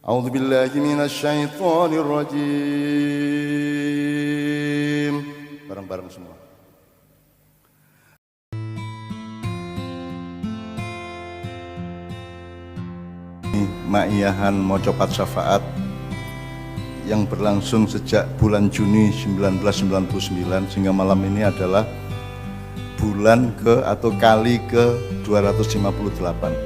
A'udzu billahi minasy syaithanir rajim. Bareng-bareng semua. Ma'iyahan Mocopat Syafaat yang berlangsung sejak bulan Juni 1999 sehingga malam ini adalah bulan ke atau kali ke 258.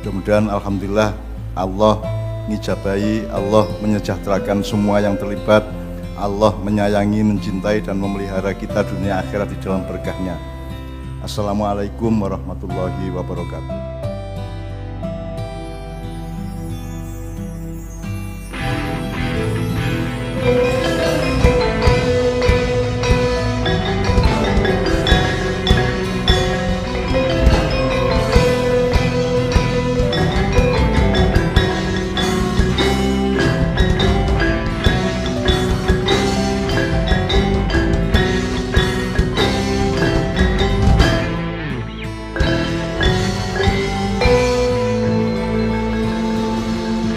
Mudah-mudahan alhamdulillah Allah ngijabahi, Allah menyejahterakan semua yang terlibat, Allah menyayangi, mencintai dan memelihara kita dunia akhirat di dalam berkahnya. Assalamualaikum warahmatullahi wabarakatuh.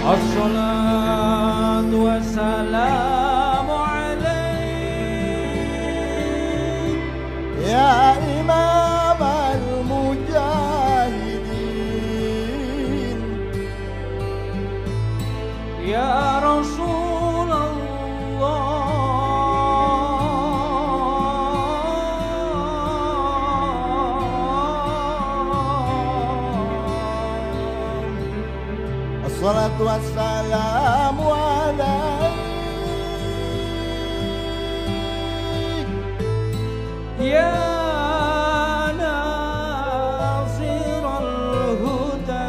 Assalatu wassalamu alaik Ya Imam al-Mujahidin, Ya Rasulullah, Assalatu wassalamu alaik Ya Nasirul Huda,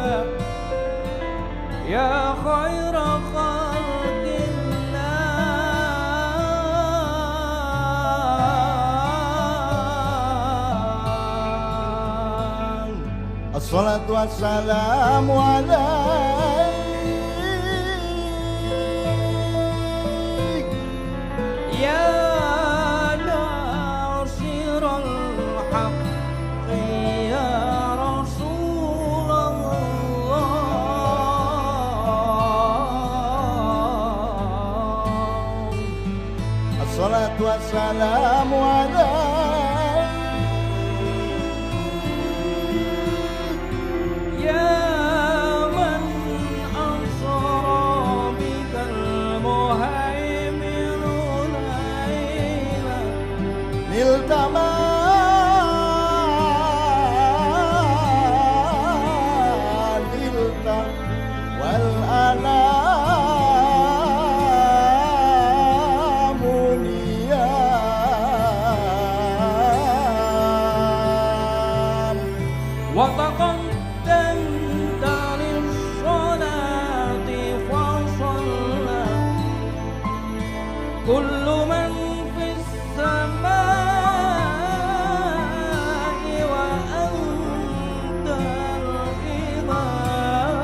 Ya khaira khalqillah. Assalatu wassalamu alaik Ya Nasirul Haqqi, Ya Rasulullah. Assalatu wassalamu alaik Ya man ansara bikal muhaiminu layla Niltama nilta wal alamu niyam wa taqaddamta lis-salati fa shalla kullu man fis samai wa antal imam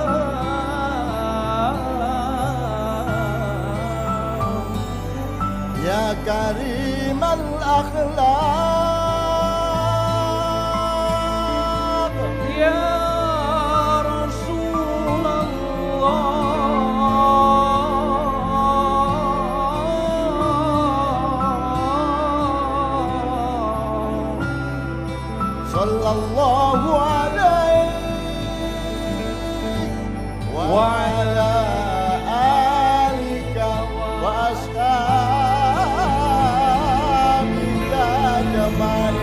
Ya karimal akhlaq Ya Rasulullah, sallallahu alaihi wa ala alika wa ashabika ajmain.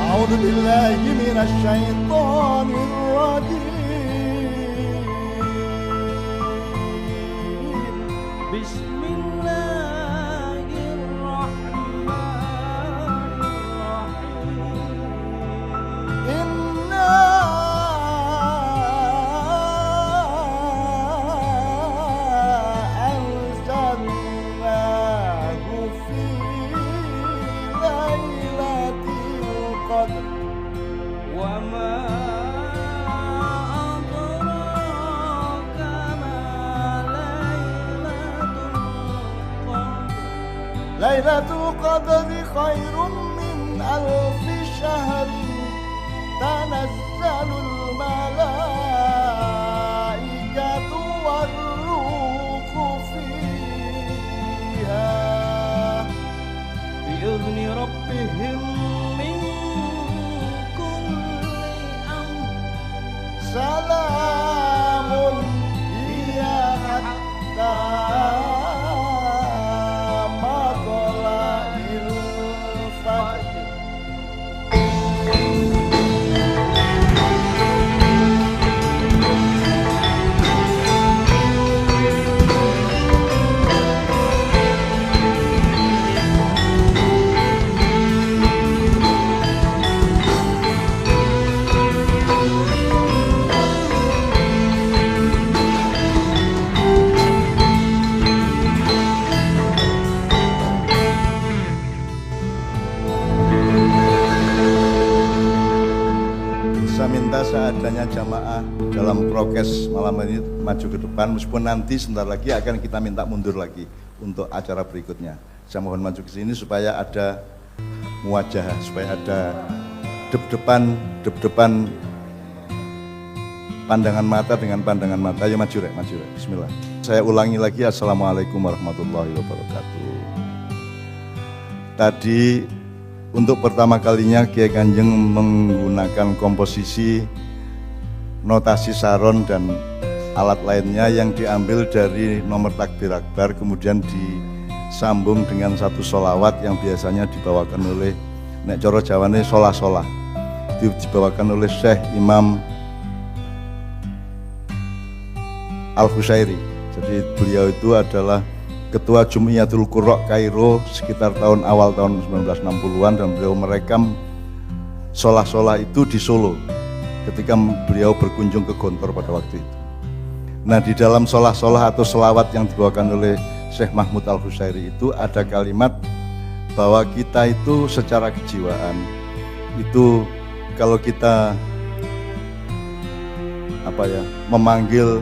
أعوذ بالله من الشيطان الرجيم Bismillahirrahmanirrahim. إنا Lailatul Qadri khairum min alfi syahr tanazzalul malaikatu warruhu fiha بإذن ربهم من كل أمر salamun hiya hatta matla'il fajr. Saya minta seadanya jamaah dalam prokes malam ini maju ke depan, meskipun nanti sebentar lagi akan kita minta mundur lagi untuk acara berikutnya. Saya mohon maju ke sini supaya ada muwajah, supaya ada dep-depan pandangan mata dengan pandangan mata. Ya maju rek, bismillah. Saya ulangi lagi, assalamualaikum warahmatullahi wabarakatuh. Tadi untuk pertama kalinya Kiai Kanjeng menggunakan komposisi notasi saron dan alat lainnya yang diambil dari nomor takbir akbar, kemudian disambung dengan satu sholawat yang biasanya dibawakan oleh nek coro jawane solah-solah, dibawakan oleh Syekh Imam Al-Husairi. Jadi beliau itu adalah Ketua Jumiyatul Qurra Kairo sekitar awal tahun 1960-an, dan beliau merekam solah-solah itu di Solo ketika beliau berkunjung ke Gontor pada waktu itu. Nah, di dalam solah-solah atau selawat yang dibawakan oleh Syekh Mahmud Al-Husairi itu ada kalimat bahwa kita itu secara kejiwaan itu kalau kita memanggil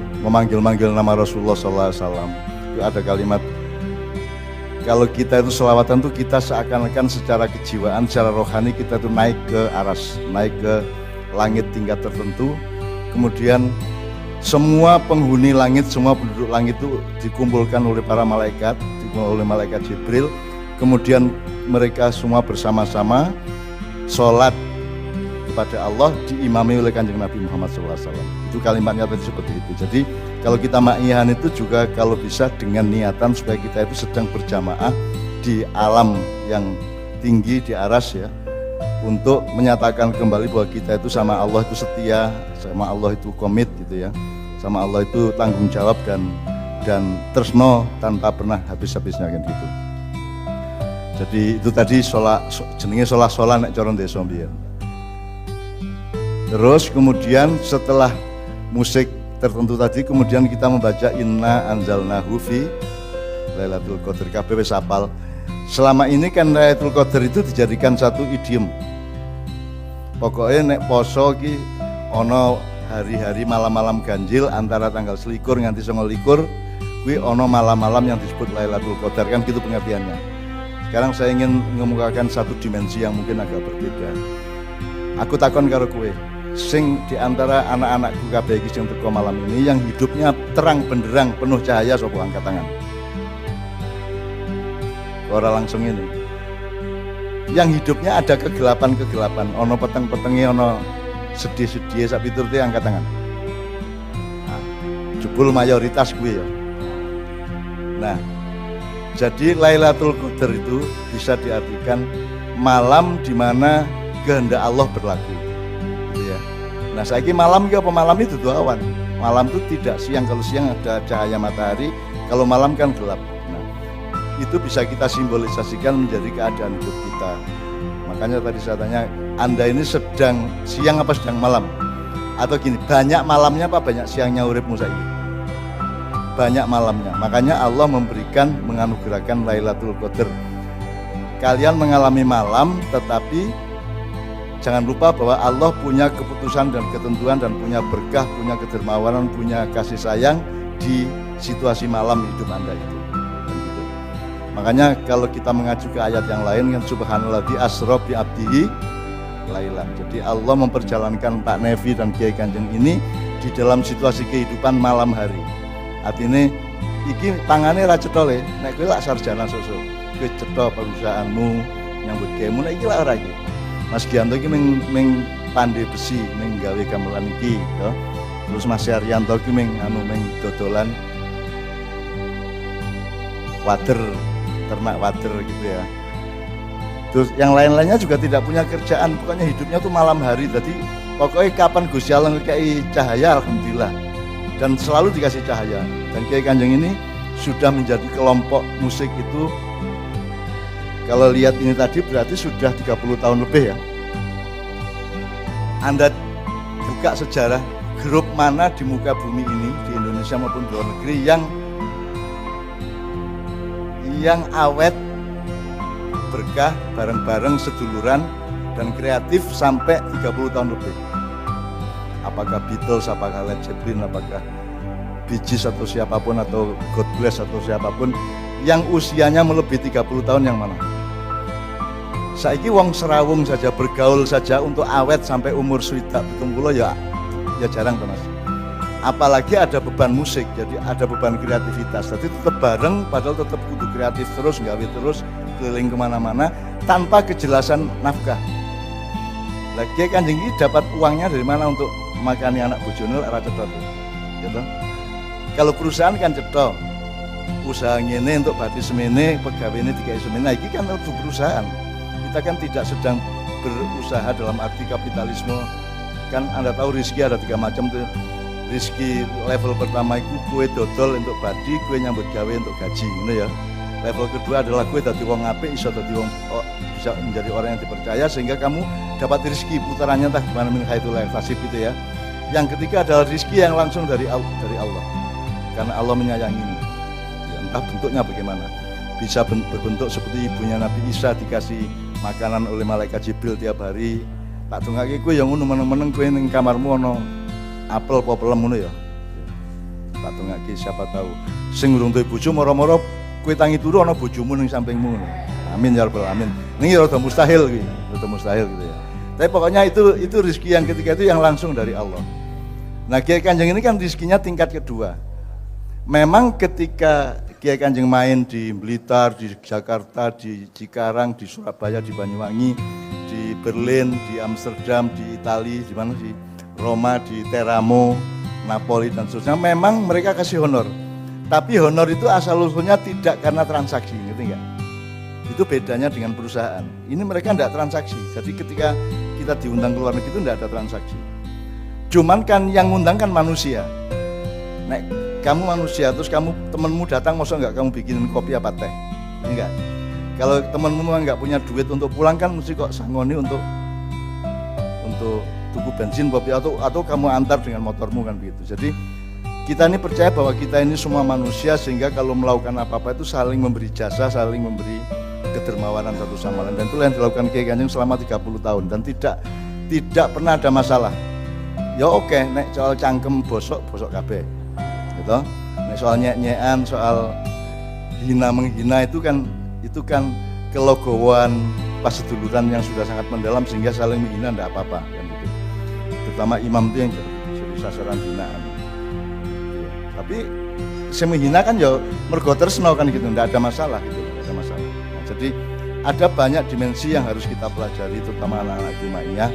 nama Rasulullah SAW, itu ada kalimat kalau kita itu selawatan tuh kita seakan-akan secara kejiwaan, secara rohani kita tuh naik ke aras, naik ke langit tingkat tertentu. Kemudian semua penghuni langit, semua penduduk langit itu dikumpulkan oleh para malaikat, oleh malaikat Jibril. Kemudian mereka semua bersama-sama sholat kepada Allah diimami oleh Kanjeng Nabi Muhammad SAW. Itu kalimatnya tadi seperti itu. Jadi kalau kita ma'iyahan itu juga kalau bisa dengan niatan supaya kita itu sedang berjamaah di alam yang tinggi, di aras ya, untuk menyatakan kembali bahwa kita itu sama Allah itu setia, sama Allah itu komit gitu ya, sama Allah itu tanggung jawab dan tresno tanpa pernah habis-habisnya kan gitu. Jadi itu tadi jenenge sholah nek coron desa mbiyen. Terus kemudian setelah musik tertentu tadi, kemudian kita membaca Inna Anzalnahu fi Lailatul Qadar. Kabeh wis hafal. Selama ini kan Lailatul Qadar itu dijadikan satu idiom. Pokoknya nek poso ki ono hari-hari malam-malam ganjil antara tanggal 21 nganti 29 kuwi ono malam-malam yang disebut Lailatul Qadar, kan gitu pengertiannya. Sekarang saya ingin mengemukakan satu dimensi yang mungkin agak berbeda. Aku takon karo kowe, sing diantara anak-anakku kabeh iki sing teko malam ini yang hidupnya terang benderang penuh cahaya, sapa angkat tangan? Ora langsung ini. Yang hidupnya ada kegelapan-kegelapan, ono peteng-petenge, ono sedih-sedih, sak piturute angkat tangan. Nah, jebul mayoritas gue ya. Nah, jadi Lailatul Qadar itu bisa diartikan malam di mana kehendak Allah berlaku. Nah, saiki malam iki apa malam itu tuh awan. Malam itu tidak siang, kalau siang ada cahaya matahari, kalau malam kan gelap. Nah, itu bisa kita simbolisasikan menjadi keadaan hidup kita. Makanya tadi saya tanya, Anda ini sedang siang apa sedang malam? Atau gini, banyak malamnya apa banyak siangnya uripmu saiki? Banyak malamnya. Makanya Allah menganugerahkan Lailatul Qadar. Kalian mengalami malam, tetapi jangan lupa bahwa Allah punya keputusan dan ketentuan dan punya berkah, punya kedermawanan, punya kasih sayang di situasi malam hidup Anda itu. Makanya kalau kita mengacu ke ayat yang lain kan subhanalladzi asra bi abdihi lailan. Jadi Allah memperjalankan Pak Nevi dan Kiai Kanjeng ini di dalam situasi kehidupan malam hari. Artinya iki tangane ra cetha le, nek kowe lak sarjana sosok, kowe cetha perusahaanmu nyambut gawe nek iki lak ora iki. Mas Gianto iki ming pandai besi, ming gawe gamelan iki, ya. Terus Mas Arianto iki ming dodolan wader, ternak wader gitu ya. Terus yang lain-lainnya juga tidak punya kerjaan, pokoknya hidupnya tuh malam hari. Jadi pokoknya kapan Gusti Allah ngekei cahaya, alhamdulillah. Dan selalu dikasih cahaya. Dan Kiai Kanjeng ini sudah menjadi kelompok musik itu, kalau lihat ini tadi berarti sudah 30 tahun lebih ya. Anda buka sejarah grup mana di muka bumi ini, di Indonesia maupun di luar negeri yang awet, berkah, bareng-bareng, seduluran, dan kreatif sampai 30 tahun lebih. Apakah Beatles, apakah Led Zeppelin, apakah Bee Gees atau siapapun, atau God Bless atau siapapun, yang usianya melebihi 30 tahun yang mana? Saiki wong serawung saja, bergaul saja untuk awet sampai umur swidak 70 ya jarang Mas. Apalagi ada beban musik, jadi ada beban kreativitas. Jadi tetap bareng, padahal tetap kudu kreatif terus, gawe terus, keliling kemana-mana tanpa kejelasan nafkah. Lagi Kanjeng ini dapat uangnya dari mana untuk makani anak bojone ora cetha tuh. Gitu. Kalau perusahaan kan cetha. Usaha ngene untuk badi semene, pegawene dikai semene. Nah, iki kan untuk perusahaan. Kita kan tidak sedang berusaha dalam arti kapitalisme. Kan Anda tahu rezeki ada 3 macam tuh. Rezeki level pertama itu kue dodol untuk badi, kue nyambut gawe untuk gaji, gitu ya. Level kedua adalah kue dadi wong apik, iso dadi wong bisa menjadi orang yang dipercaya sehingga kamu dapat rezeki putarannya entah gimana min khaitul nasib itu ya. Yang ketiga adalah rezeki yang langsung dari Allah. Karena Allah menyayangi ini. Ya, entah bentuknya bagaimana. Bisa berbentuk seperti ibunya Nabi Isa dikasih makanan oleh malaikat Jibril tiap hari. Tak dongake kowe yang ngono meneng-meneng kowe ning kamarmu ana apel apa pelem ngono ya. Tak dongake siapa tahu. Sing urung duwe bojo moro-moro kowe tangi turu ana bojomu ning sampingmu ngono. Amin ya rabbal alamin. Ini rada mustahil kuwi, rada mustahil gitu ya. Tapi pokoknya itu rezeki yang ketiga itu yang langsung dari Allah. Nah, Kiai Kanjeng ini kan rezekinya tingkat kedua. Memang ketika Kiai Kanjeng main di Blitar, di Jakarta, di Cikarang, di Surabaya, di Banyuwangi, di Berlin, di Amsterdam, di Italia, di mana di Roma, di Teramo, Napoli dan seterusnya, memang mereka kasih honor. Tapi honor itu asal usulnya tidak karena transaksi, ngerti nggak? Itu bedanya dengan perusahaan. Ini mereka tidak transaksi. Jadi ketika kita diundang ke luar negeri itu tidak ada transaksi. Cuman kan yang ngundang kan manusia. Nek kamu manusia terus kamu temenmu datang, masa nggak kamu bikinin kopi apa teh? Enggak. Kalau temenmu nggak punya duit untuk pulang kan mesti kok sangoni untuk tuku bensin kopi atau kamu antar dengan motormu kan begitu. Jadi kita ini percaya bahwa kita ini semua manusia sehingga kalau melakukan apa-apa itu saling memberi jasa, saling memberi kedermawanan satu sama lain. Dan itu yang dilakukan Kiai Kanjeng selama 30 tahun dan tidak pernah ada masalah. Ya oke, nek soal cangkem bosok kabeh. Gitu. Nek soal nyek-nyekan, soal hina menghina itu kan kelogowan paseduluran yang sudah sangat mendalam sehingga saling menghina tidak apa-apa kan gitu. Terutama imam itu yang jadi sasaran hinaan. Tapi semihina kan ya mergo tresno kan gitu, tidak ada masalah gitu, tidak ada masalah. Nah, jadi ada banyak dimensi yang harus kita pelajari terutama anak-anak Jumaiyah.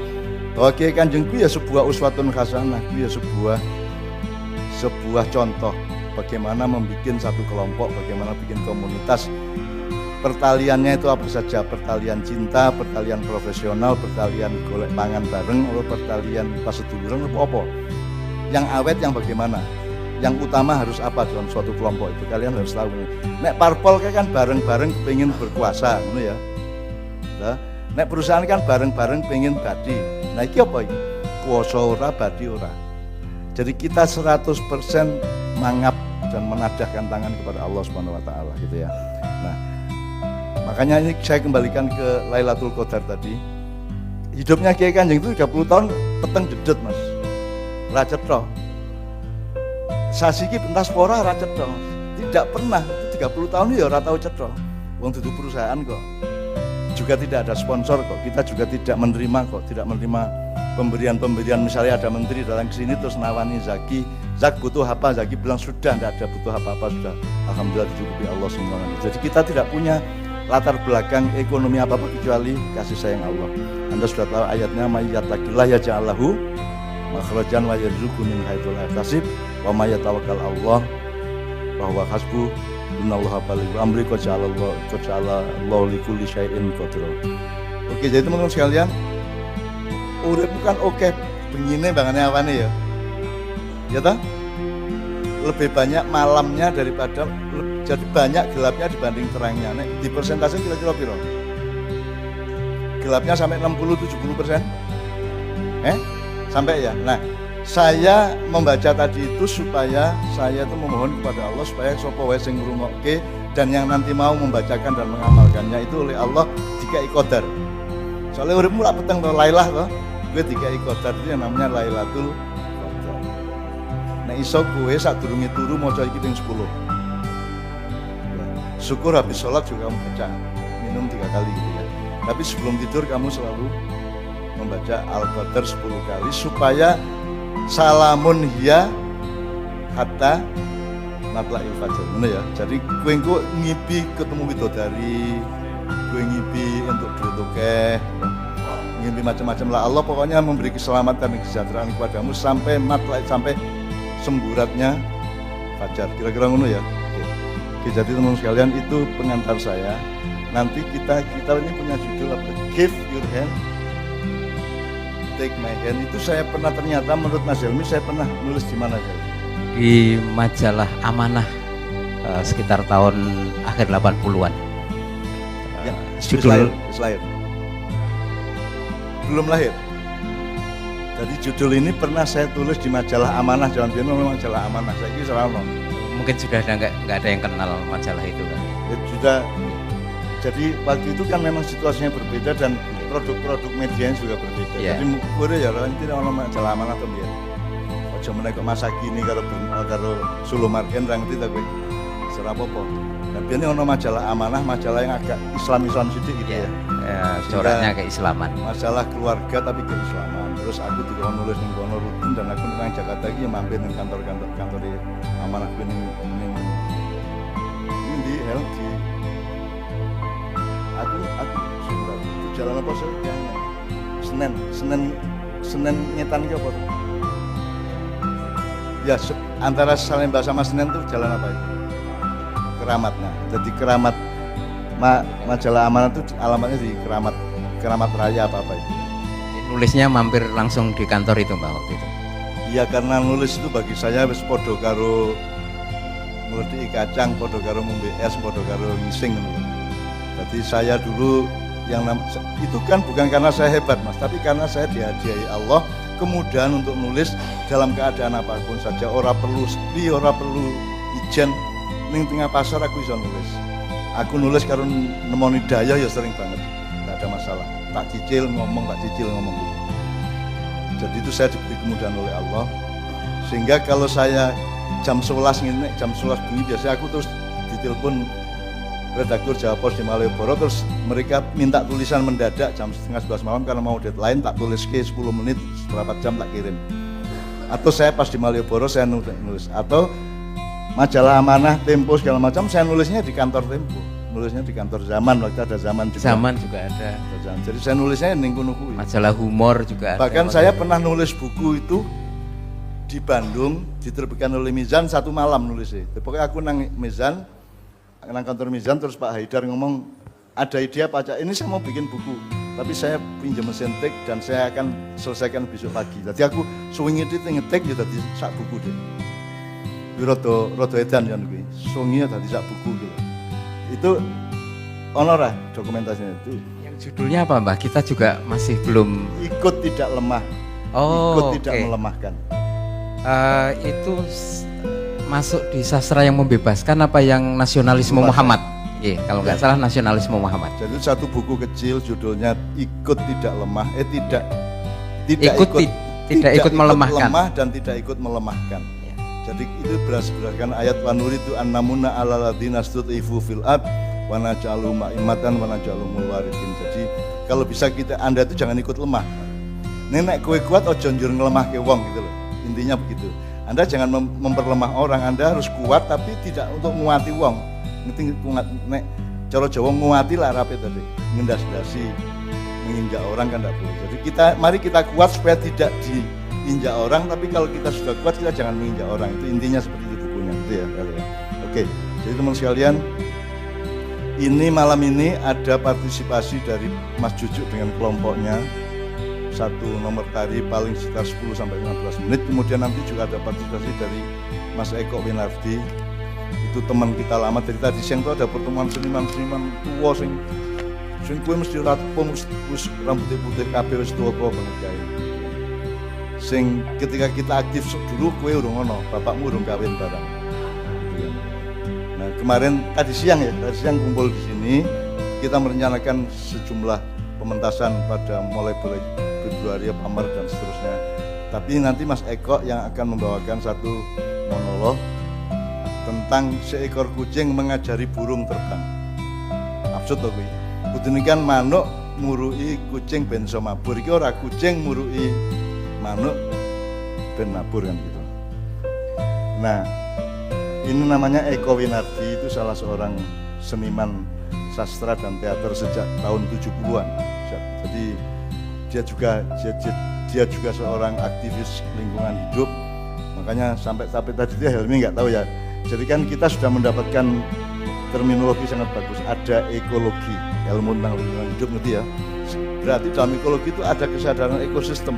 Bahwa Kiai Kanjeng ku ya sebuah uswatun hasanah, ku ya sebuah contoh bagaimana membuat satu kelompok, bagaimana bikin komunitas. Pertaliannya itu apa saja? Pertalian cinta, pertalian profesional, pertalian golek pangan bareng, atau pertalian paseduluran apa? Yang awet yang bagaimana? Yang utama harus apa dalam suatu kelompok itu? Kalian harus tahu. Nek parpol kan bareng-bareng pengen berkuasa, ngono ya. Nah, nek perusahaan kan bareng-bareng pengen badi. Nah iki apa iki? Kuasa ora, badi ora. Jadi kita 100% mangap dan menadahkan tangan kepada Allah Subhanahu wa taala gitu ya. Nah, makanya ini saya kembalikan ke Lailatul Qadar tadi. Hidupnya Kiai Kanjeng itu 30 tahun peteng dedet, Mas. Ra cetha. Sasiki pentas pora ra cetha. Tidak pernah, itu 30 tahun ya ora tau cetha. Wong dudu perusahaan kok. Juga tidak ada sponsor kok. Kita juga tidak menerima kok, tidak menerima pemberian-pemberian. Misalnya ada menteri datang ke sini terus nawani Zaki, Zak butuh apa? Zaki bilang sudah, tidak ada butuh apa-apa sudah. Alhamdulillah dicukupi Allah semua. Jadi kita tidak punya latar belakang ekonomi apa-apa kecuali kasih sayang Allah. Anda sudah tahu ayatnya, mayyattaqillah yaj'allahu makhrajan wa yarzuqhu min haitsu la yahtasib wa may yatawakkal Allah fa huwa hasbuh innallaha balighu amri qad ja'alallahu likulli syai'in qadir. Oke, jadi teman-teman sekalian, urip bukan oke begini bangane awane ya. Ya toh? Lebih banyak malamnya daripada jadi banyak gelapnya dibanding terangnya. Nek di persentase kira-kira piro? Gelapnya sampai 60-70%? Sampai ya. Nah, saya membaca tadi itu supaya saya itu memohon kepada Allah supaya sapa wae sing ngrungokke dan yang nanti mau membacakan dan mengamalkannya itu oleh Allah dikai qadar. Soalnya uripmu lak peteng to lailah to, kowe dikai qadar itu yang namanya Lailatul Qadar. Nek iso kowe sadurunge turu maca iki ping 10. Syukur habis sholat juga kamu baca, minum 3 kali gitu ya. Tapi sebelum tidur kamu selalu membaca Al-Qadar 10 kali supaya salamun hiya hatta matla'il fajr. Ngono ya. Jadi kowe engko ngipi ketemu widodari, kowe ngipi untuk duit akeh, ngipi macam-macam lah. Allah pokoknya memberi keselamatan dan kesejahteraan kepadamu sampai sampai semburatnya fajar. Kira-kira ngono ya. Oke, jadi teman-teman sekalian itu pengantar saya. Nanti kita ini punya judul apa? Give your hand, take my hand. Itu saya pernah ternyata menurut Mas Helmi saya pernah nulis di mana ya? Di majalah Amanah sekitar tahun akhir 80-an. Ya, Judul lahir. Belum lahir. Jadi judul ini pernah saya tulis di majalah Amanah, jangan biar majalah Amanah. Saya kira salah. mungkin sudah nggak ada yang kenal majalah itu kan. Ya, sudah. Jadi waktu itu kan memang situasinya berbeda dan produk-produk media juga berbeda. Yeah. Jadi gue ya orang tidak ono majalah Amanah atau biar. Ojo meneh kok masa kini karo Solo Marken ra ngerti ta kowe. Ora apa-apa. Nah, biasanya ono majalah Amanah, majalah yang agak Islam-Islam sedikit gitu ya. Coraknya keislaman. Masalah keluarga tapi keislaman. Terus aku juga nulis ning kono rutin dan aku nang Jakarta iki mampir ning kantor di Amanah kuwi ning di LG. Aku sudah jalan apa sih yang Senin nyetan ki apa tuh? Ya antara Salemba sama Senin tuh jalan apa itu? Keramatnya. Jadi Keramat majalah Amanah itu alamatnya di Keramat Raya apa itu? Nulisnya mampir langsung di kantor itu Mbak waktu itu. Iya karena nulis itu bagi saya wis podo karo ngerti kacang, podo karo ngombe es, podo karo ngising. Jadi saya dulu itu kan bukan karena saya hebat Mas, tapi karena saya dihadiahi Allah kemudahan untuk nulis dalam keadaan apapun saja. Ora perlu sepi, ora perlu ijen. Ning tengah pasar aku bisa nulis. Aku nulis karo nemoni daya ya sering banget. Enggak ada masalah. Tak cicil ngomong. Jadi itu saya diberi kemudahan oleh Allah. Sehingga kalau saya jam 11 ngene, jam 11 bengi biasanya aku terus ditelepon redaktur Jawa Pos di Malioboro, terus mereka minta tulisan mendadak jam setengah 11 malam karena mau deadline, tak tulis ke 10 menit berapa jam tak kirim. Atau saya pas di Malioboro saya nulis, atau majalah Amanah, Tempo segala macam saya nulisnya di kantor Tempo, nulisnya di kantor Zaman, waktu ada Zaman juga. Zaman juga ada. Jadi saya nulisnya ning kono kuwi. Majalah humor juga ada. Bahkan saya pernah nulis buku itu di Bandung, diterbitkan oleh Mizan satu malam nulisnya. Pokoknya aku nang Mizan, nang kantor Mizan, terus Pak Haidar ngomong ada ide apa aja, ini saya mau bikin buku tapi saya pinjam mesin tik dan saya akan selesaikan besok pagi. Jadi aku suwingi itu ngetik ya tadi sak buku deh. Rodo edan kan kuwi. Suwingi tadi sak buku gitu. Itu ono ra dokumentasinya itu. Yang judulnya apa Mbak? Kita juga masih belum. Ikut tidak lemah. Oh, ikut tidak melemahkan. Itu masuk di sastra yang membebaskan apa yang nasionalisme Muhammad? Iya, kalau nggak salah nasionalisme Muhammad. Jadi satu buku kecil judulnya Ikut Tidak Lemah, tidak ikut melemahkan. Lemah dan tidak ikut melemahkan. Jadi itu berdasarkan ayat Wanuri itu annamuna ala ladina stud'ifu fil ab wa naj'aluhum a'immatan wa naj'aluhumul warithin. Jadi kalau bisa Anda itu jangan ikut lemah. Nek kowe kuat aja njur nglemahke wong gitu loh. Intinya begitu. Anda jangan memperlemah orang, Anda harus kuat tapi tidak untuk nguati wong. Ngerti nek cara Jawa nguati lah rapi tadi. Ngendas-ndasi, menginjak orang kan tidak boleh. Jadi mari kita kuat supaya tidak diinjak orang, tapi kalau kita sudah kuat kita jangan menginjak orang. Itu intinya seperti itu bukunya gitu ya. Oke. Jadi teman sekalian, ini malam ini ada partisipasi dari Mas Jujuk dengan kelompoknya. Satu nomor tari paling sekitar 10 sampai 15 menit. Kemudian nanti juga ada partisipasi dari Mas Eko Winardi. Itu teman kita lama dari tadi siang itu ada pertemuan seniman-seniman tua sing kowe mesti ratpung wis rambutnya putih kabeh wis tuwa banget kae. Sing ketika kita aktif dulu kowe urung ono, bapakmu urung kawin barang. Nah, kemarin tadi siang kumpul di sini kita merencanakan sejumlah pementasan pada mulai Februari, Maret dan seterusnya. Tapi nanti Mas Eko yang akan membawakan satu monolog tentang seekor kucing mengajari burung terbang. Absurd loh kuwi. Kudune kan manuk muruki kucing ben iso mabur. Iki ora kucing muruki manuk ben mabur kan gitu. Nah, ini namanya Eko Winardi, itu salah seorang seniman sastra dan teater sejak tahun 70-an. Jadi dia juga seorang aktivis lingkungan hidup. Makanya sampai tadi dia Helmi nggak tahu ya. Jadi kan kita sudah mendapatkan terminologi sangat bagus. Ada ekologi, ilmu tentang lingkungan hidup, ngerti ya. Berarti dalam ekologi itu ada kesadaran ekosistem.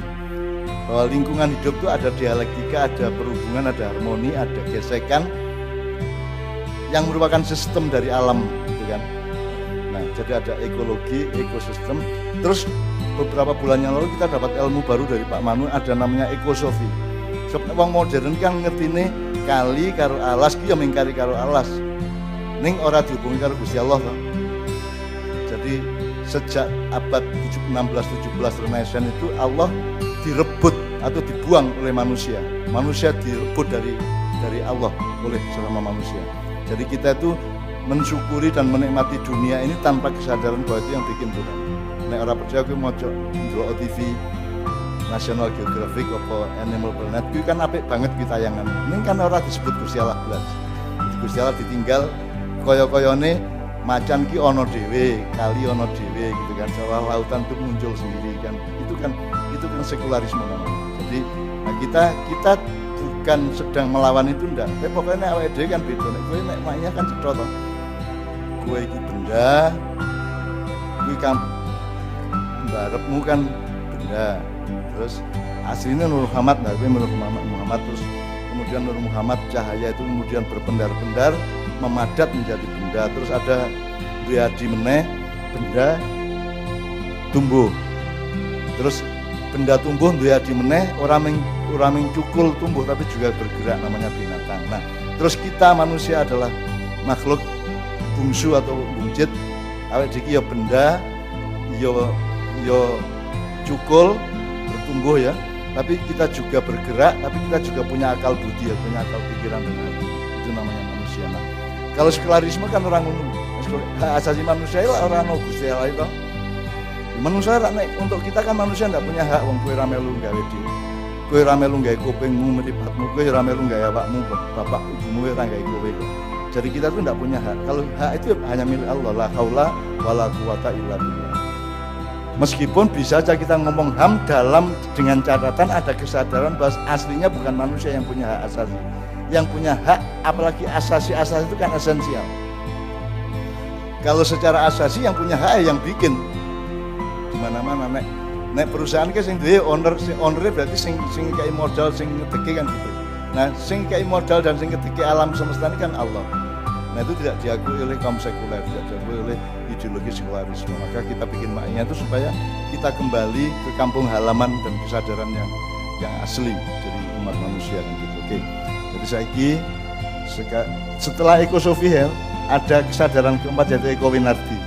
Bahwa lingkungan hidup itu ada dialektika, ada perhubungan, ada harmoni, ada gesekan yang merupakan sistem dari alam, gitu kan. Nah, jadi ada ekologi, ekosistem. Terus beberapa bulan yang lalu kita dapat ilmu baru dari Pak Manu, ada namanya ekosofi. Sebab wong modern kan ngertine kali karo alas ki ya mingkari karo alas. Ning ora dihubungi karo Gusti Allah toh. Jadi sejak abad 16-17 Renaissance itu Allah direbut atau dibuang oleh manusia. Manusia direbut dari Allah oleh sesama manusia. Jadi kita itu mensyukuri dan menikmati dunia ini tanpa kesadaran bahwa itu yang bikin Tuhan. Nek ora percaya kowe maca ndelok TV National Geographic apa Animal Planet, itu kan apik banget kuwi tayangan. Ini kan ora disebut Gusti Allah blas. Gusti Allah ditinggal kaya-kayane macan ki ana dhewe, kali ana dhewe gitu kan. Seolah lautan itu muncul sendiri kan. Itu kan sekularisme namanya. Jadi nah kita bukan sedang melawan itu ndak. Tapi pokoknya awake dhewe kan beda. Nek kowe nek maknya kan cetha to. Kowe iki benda, kuwi kan barepmu kan benda. Terus aslinya Nur Muhammad, nah kowe Nur Muhammad terus kemudian Nur Muhammad cahaya itu kemudian berpendar-pendar memadat menjadi benda. Terus ada Wiyadi meneh benda tumbuh. Terus benda tumbuh Wiyadi meneh ora ming cukul tumbuh tapi juga bergerak, namanya binatang. Nah, terus kita manusia adalah makhluk bungsu atau buncit. Awake dhewe ya benda, ya cukul, bertumbuh ya. Tapi kita juga bergerak, tapi kita juga punya akal budi ya, punya akal pikiran dan hati. Itu namanya manusia. Nah, kalau sekularisme kan orang ngono. Hak asasi manusia lah orang ono Gusti Allah itu. Manusia untuk kita kan manusia tidak punya hak. Wong kowe ra melu gawe dhewe. Kowe ra melu gawe kupingmu, mripatmu, kowe ra melu gawe awakmu, bapak ibumu ora gawe kowe. Jadi kita tuh tidak punya hak. Kalau hak itu hanya milik Allah. La haula wala quwata illa billah. Meskipun bisa saja kita ngomong HAM dengan catatan ada kesadaran bahwa aslinya bukan manusia yang punya hak asasi. Yang punya hak, apalagi asasi itu kan esensial. Kalau secara asasi yang punya hak yang bikin. Di mana-mana nek perusahaan ke sing duwe owner berarti sing kei modal sing ngedeke kan gitu. Nah, sing kei modal dan sing ngedeke alam semesta ini kan Allah. Nah, itu tidak diakui oleh kaum sekuler, tidak diakui oleh ideologi sekularisme. Maka kita bikin maknya itu supaya kita kembali ke kampung halaman dan kesadaran yang asli dari umat manusia kan gitu. Oke. Jadi saiki setelah ekosofi ada kesadaran keempat yaitu Eko Winardi.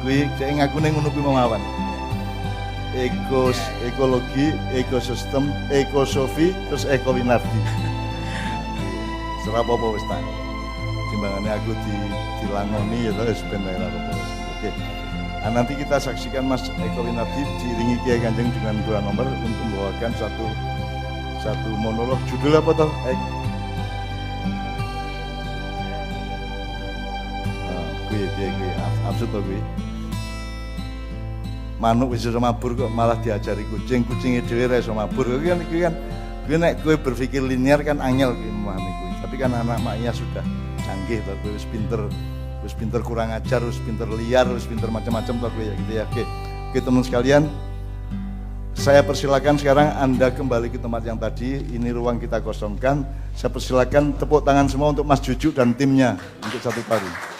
Kuwi cek ngakune ngono kuwi mawon. Ekologi, ekosistem, ekosofi, terus Eko Winardi. Serapa apa wis tak. timbangannya aku dilangoni ya terus ben apa-apa. Oke. Nah, nanti kita saksikan Mas Eko Winardi diiringi Kiai Kanjeng dengan dua nomor untuk membawakan satu monolog. Judul apa toh? Gue absurd toh gue. Manuk wis iso mabur kok malah diajari kucing dhewe ra iso mabur. Gue nek gue berpikir linear kan angel gue memahami gue. Tapi kan anak maknya sudah canggih toh, gue wis pinter kurang ajar, wis pinter liar, wis pinter macam-macam toh gue ya gitu ya. Oke teman sekalian, saya persilakan sekarang Anda kembali ke tempat yang tadi. Ini ruang kita kosongkan. Saya persilakan tepuk tangan semua untuk Mas Jujuk dan timnya untuk satu tari.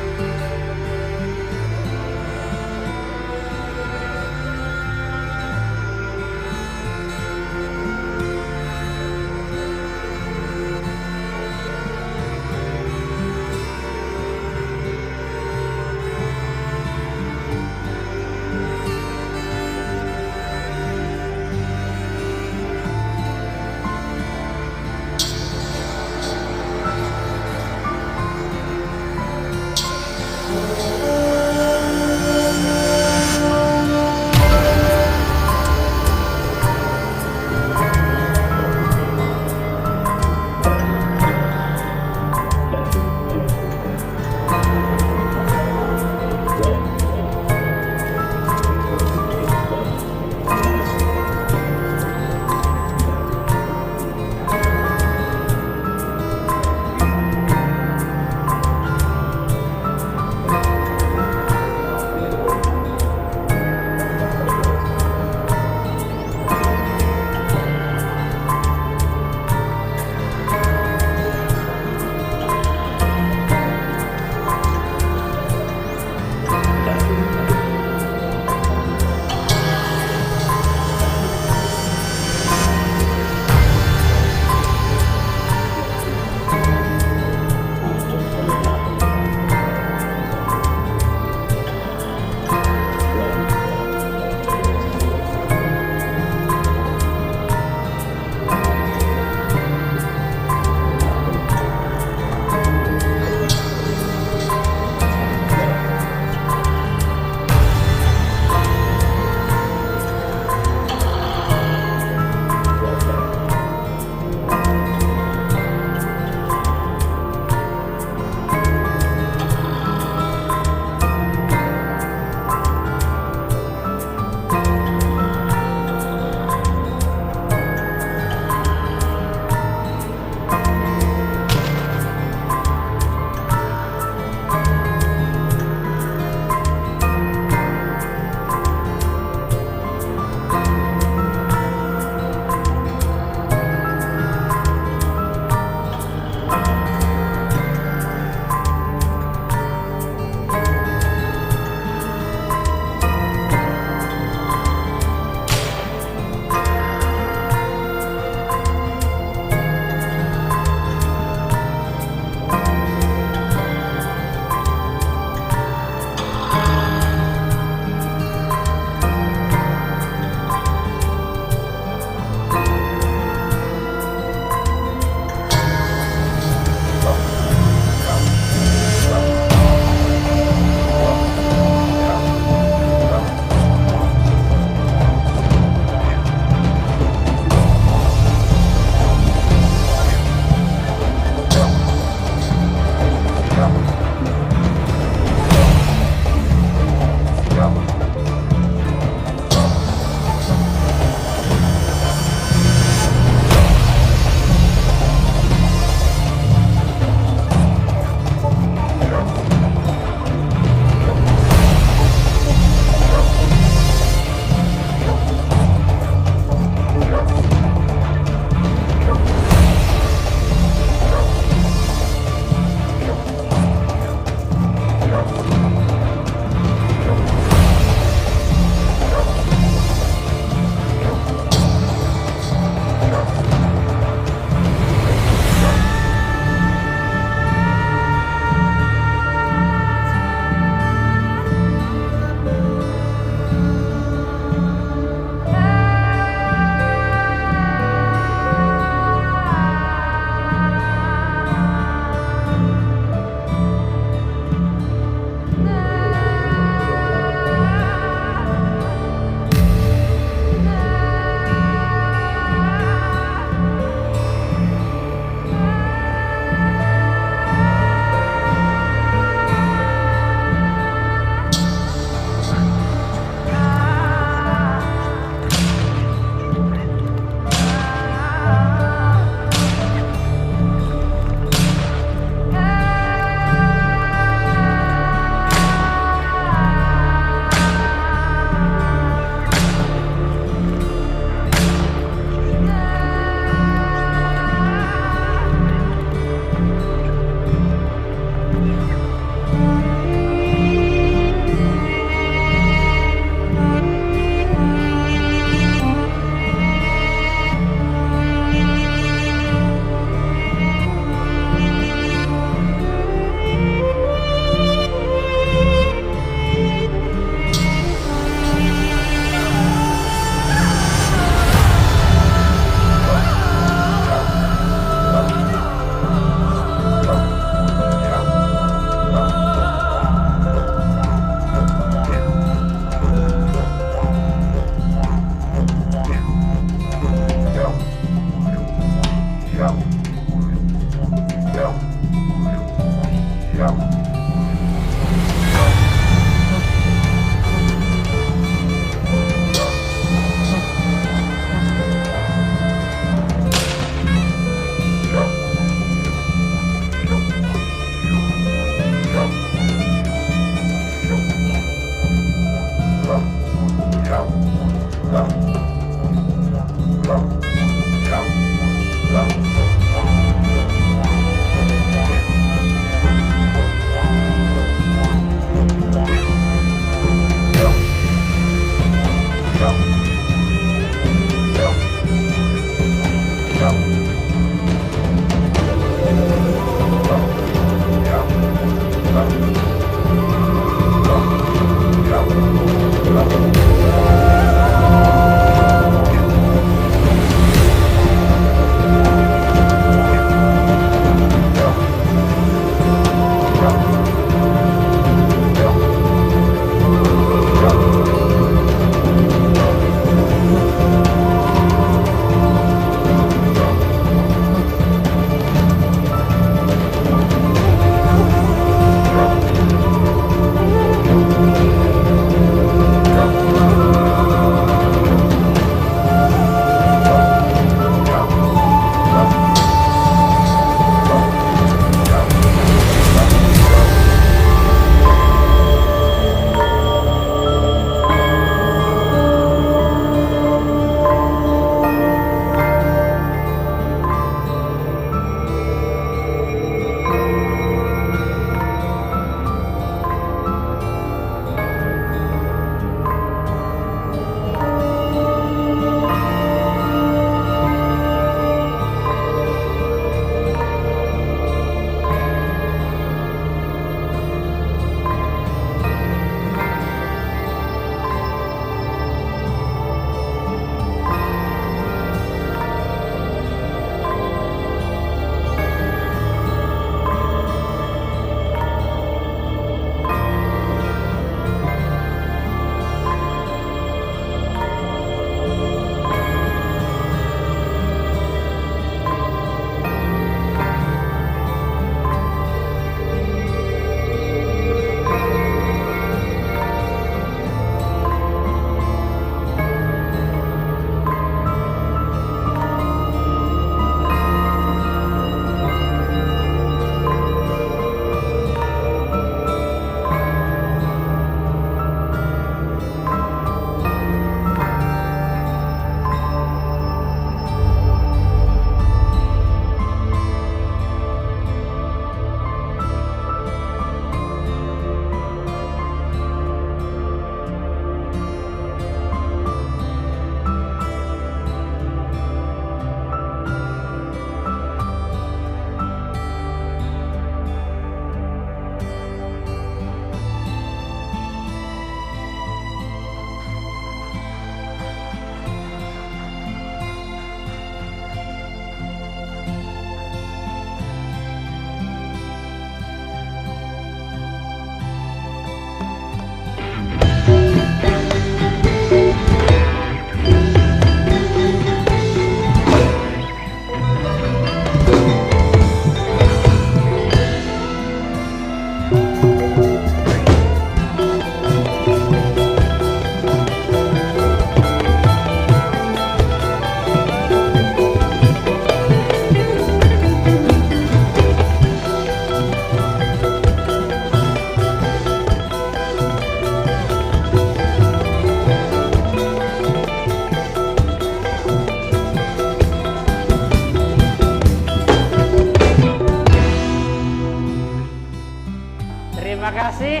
kasih.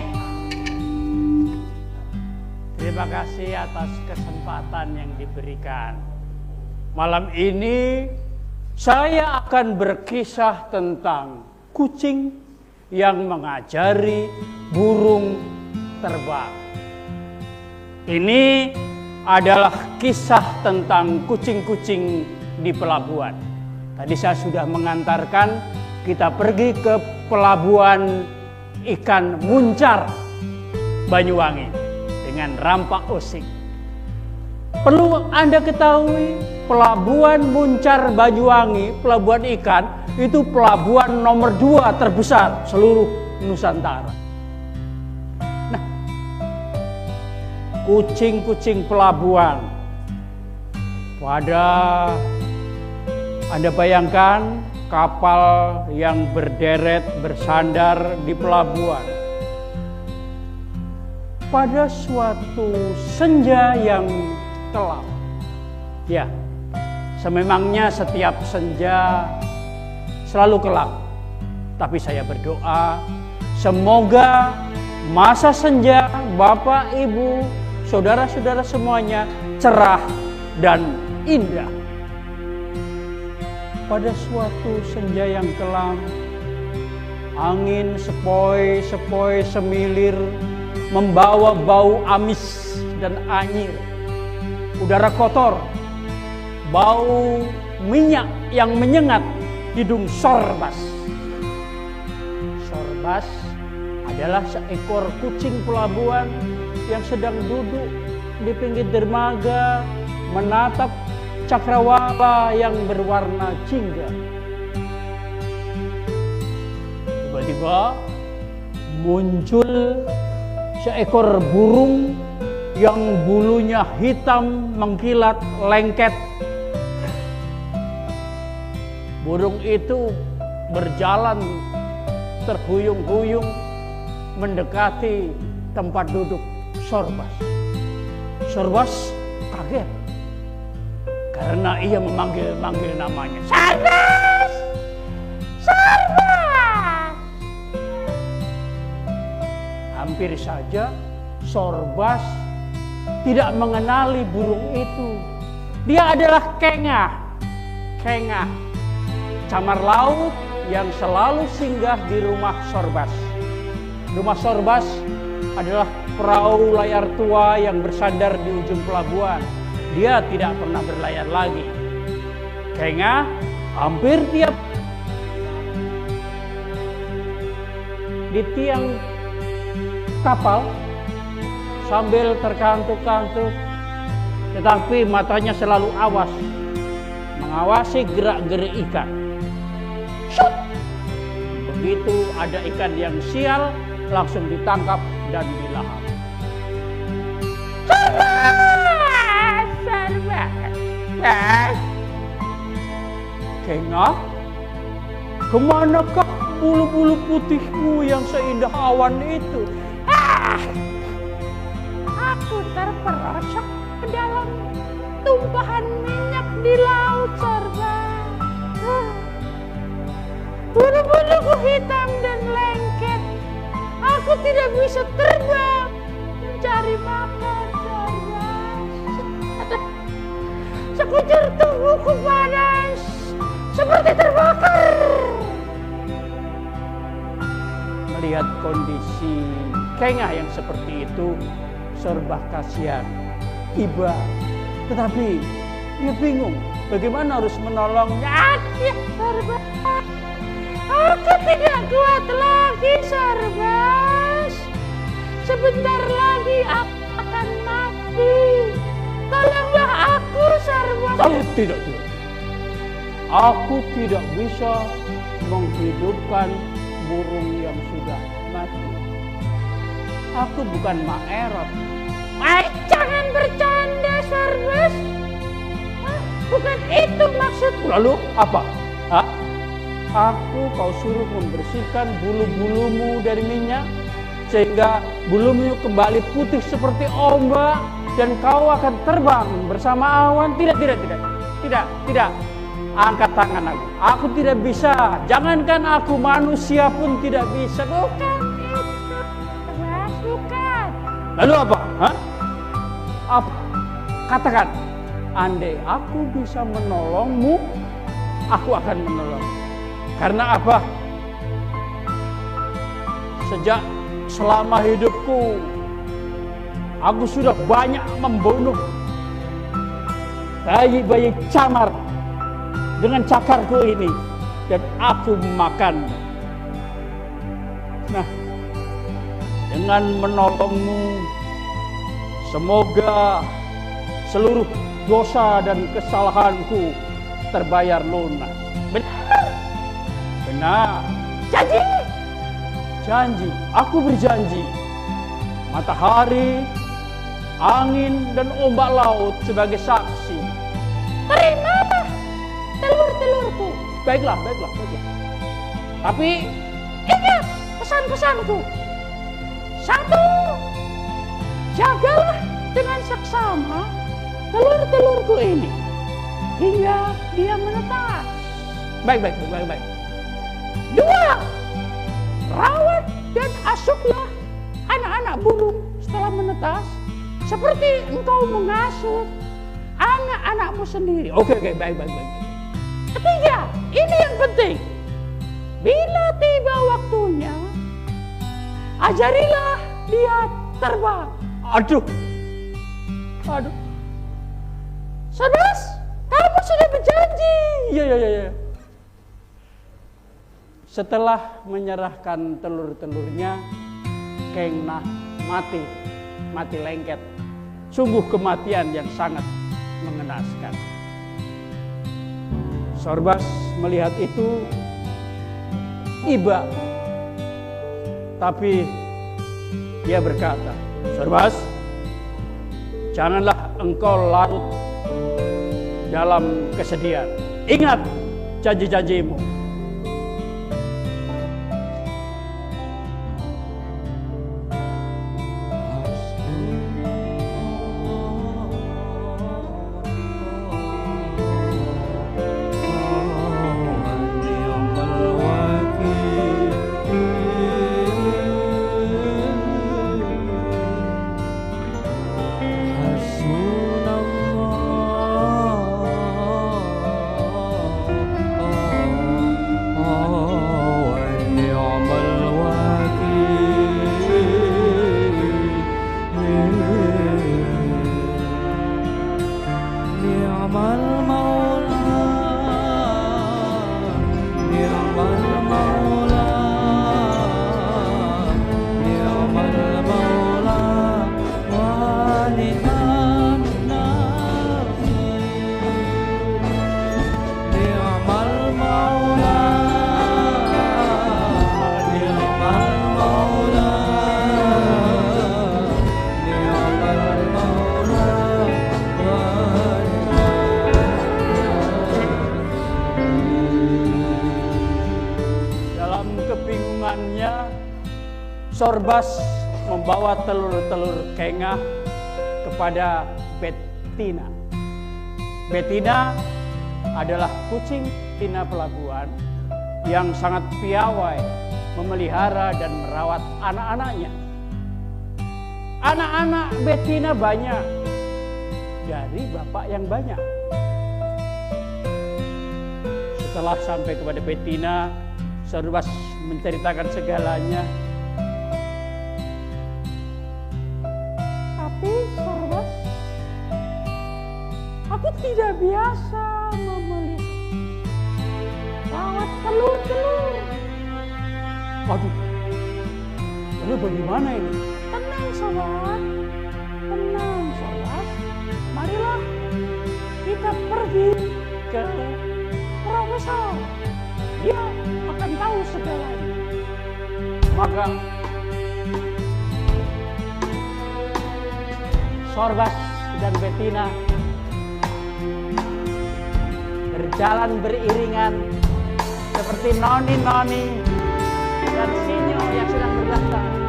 Terima kasih atas kesempatan yang diberikan. Malam ini saya akan berkisah tentang kucing yang mengajari burung terbang. Ini adalah kisah tentang kucing-kucing di pelabuhan. Tadi saya sudah mengantarkan kita pergi ke pelabuhan ikan Muncar, Banyuwangi dengan Rampak Osing. Perlu Anda ketahui, Pelabuhan Muncar Banyuwangi, pelabuhan ikan, itu pelabuhan nomor 2 terbesar seluruh Nusantara. Nah, kucing-kucing pelabuhan. Anda bayangkan kapal yang berderet bersandar di pelabuhan. Pada suatu senja yang kelam. Ya, sememangnya setiap senja selalu kelam. Tapi saya berdoa, semoga masa senja Bapak, Ibu, saudara-saudara semuanya cerah dan indah. Pada suatu senja yang kelam, angin sepoi-sepoi semilir membawa bau amis dan anyir. Udara kotor, bau minyak yang menyengat hidung Sorbas. Sorbas adalah seekor kucing pelabuhan yang sedang duduk di pinggir dermaga menatap cakrawala yang berwarna jingga. Tiba-tiba muncul seekor burung yang bulunya hitam mengkilat lengket. Burung itu berjalan terhuyung-huyung mendekati tempat duduk Sorbas. Sorbas kaget karena ia memanggil namanya. Sorbas! Sorbas! Hampir saja Sorbas tidak mengenali burung itu. Dia adalah Kengah. Kengah, camar laut yang selalu singgah di rumah Sorbas. Rumah Sorbas adalah perahu layar tua yang bersandar di ujung pelabuhan. Dia tidak pernah berlayar lagi. Kengah hampir tiap di tiang kapal sambil terkantuk-kantuk, tetapi matanya selalu awas mengawasi gerak-gerik ikan. Shoot! Begitu ada ikan yang sial, langsung ditangkap dan dilahap. Sorbas! Sorbas! Kengah, kemanakah bulu-bulu putihmu yang seindah awan itu? Aku terperosok ke dalam tumpahan minyak di laut, Sorbas. Bulu-buluku hitam dan lengket. Aku tidak bisa terbang mencari makan, Sorbas. Sekujur tubuhku panas seperti terbakar. Melihat kondisi Kengah yang seperti itu, Sorbas kasihan, iba, tetapi dia bingung bagaimana harus menolongnya. Sorbas, aku tidak kuat lagi, Sorbas. Sebentar lagi aku akan mati. Tolonglah aku, Sorbas. Tidak. Aku tidak bisa menghidupkan burung yang sudah mati. Aku bukan Mak Erot. Jangan bercanda, Sorbas. Bukan itu maksudku. Lalu apa? Aku kau suruh membersihkan bulu-bulumu dari minyak sehingga bulumu kembali putih seperti ombak dan kau akan terbang bersama awan. Tidak. Angkat tangan aku. Aku tidak bisa. Jangankan aku manusia pun tidak bisa. Bukan itu. Bukan. Lalu apa? Apa? Katakan. Andai aku bisa menolongmu, aku akan menolong. Karena apa? Sejak selama hidupku, aku sudah banyak membunuh bayi-bayi camar dengan cakarku ini, dan aku makan. Nah, dengan menolongmu, semoga seluruh dosa dan kesalahanku terbayar lunas. Benar? Benar. Janji? Janji, aku berjanji. Matahari, angin, dan ombak laut sebagai saksi. Terimalah telur-telurku. Baiklah. Tapi ingat pesan-pesanku. 1, jagalah dengan seksama telur-telurku ini hingga dia menetas. Baik. 2, rawat dan asuhlah anak-anak burung setelah menetas seperti engkau mengasuh anak-anakmu sendiri. Oke, baik. 3, ini yang penting. Bila tiba waktunya, ajarilah dia terbang. Aduh. Saudara, kamu sudah berjanji. Iya. Setelah menyerahkan telur-telurnya, Kengna mati lengket. Sungguh kematian yang sangat mengenaskan. Sorbas melihat itu iba, tapi dia berkata, Sorbas, janganlah engkau larut dalam kesedihan. Ingat janji-janjimu. Sorbas membawa telur-telur Kengah kepada Betina. Betina adalah kucing Tina pelabuhan yang sangat piawai memelihara dan merawat anak-anaknya. Anak-anak Betina banyak dari bapak yang banyak. Setelah sampai kepada Betina, Sorbas menceritakan segalanya. Sorbas, aku tidak biasa memelihara telur-telur. Waduh, lalu bagaimana ini? Tenang Sorbas, marilah kita pergi ke profesor. Dia akan tahu segalanya. Maka Sorbas dan Betina berjalan beriringan seperti noni-noni dan sinyo yang sedang berdandan.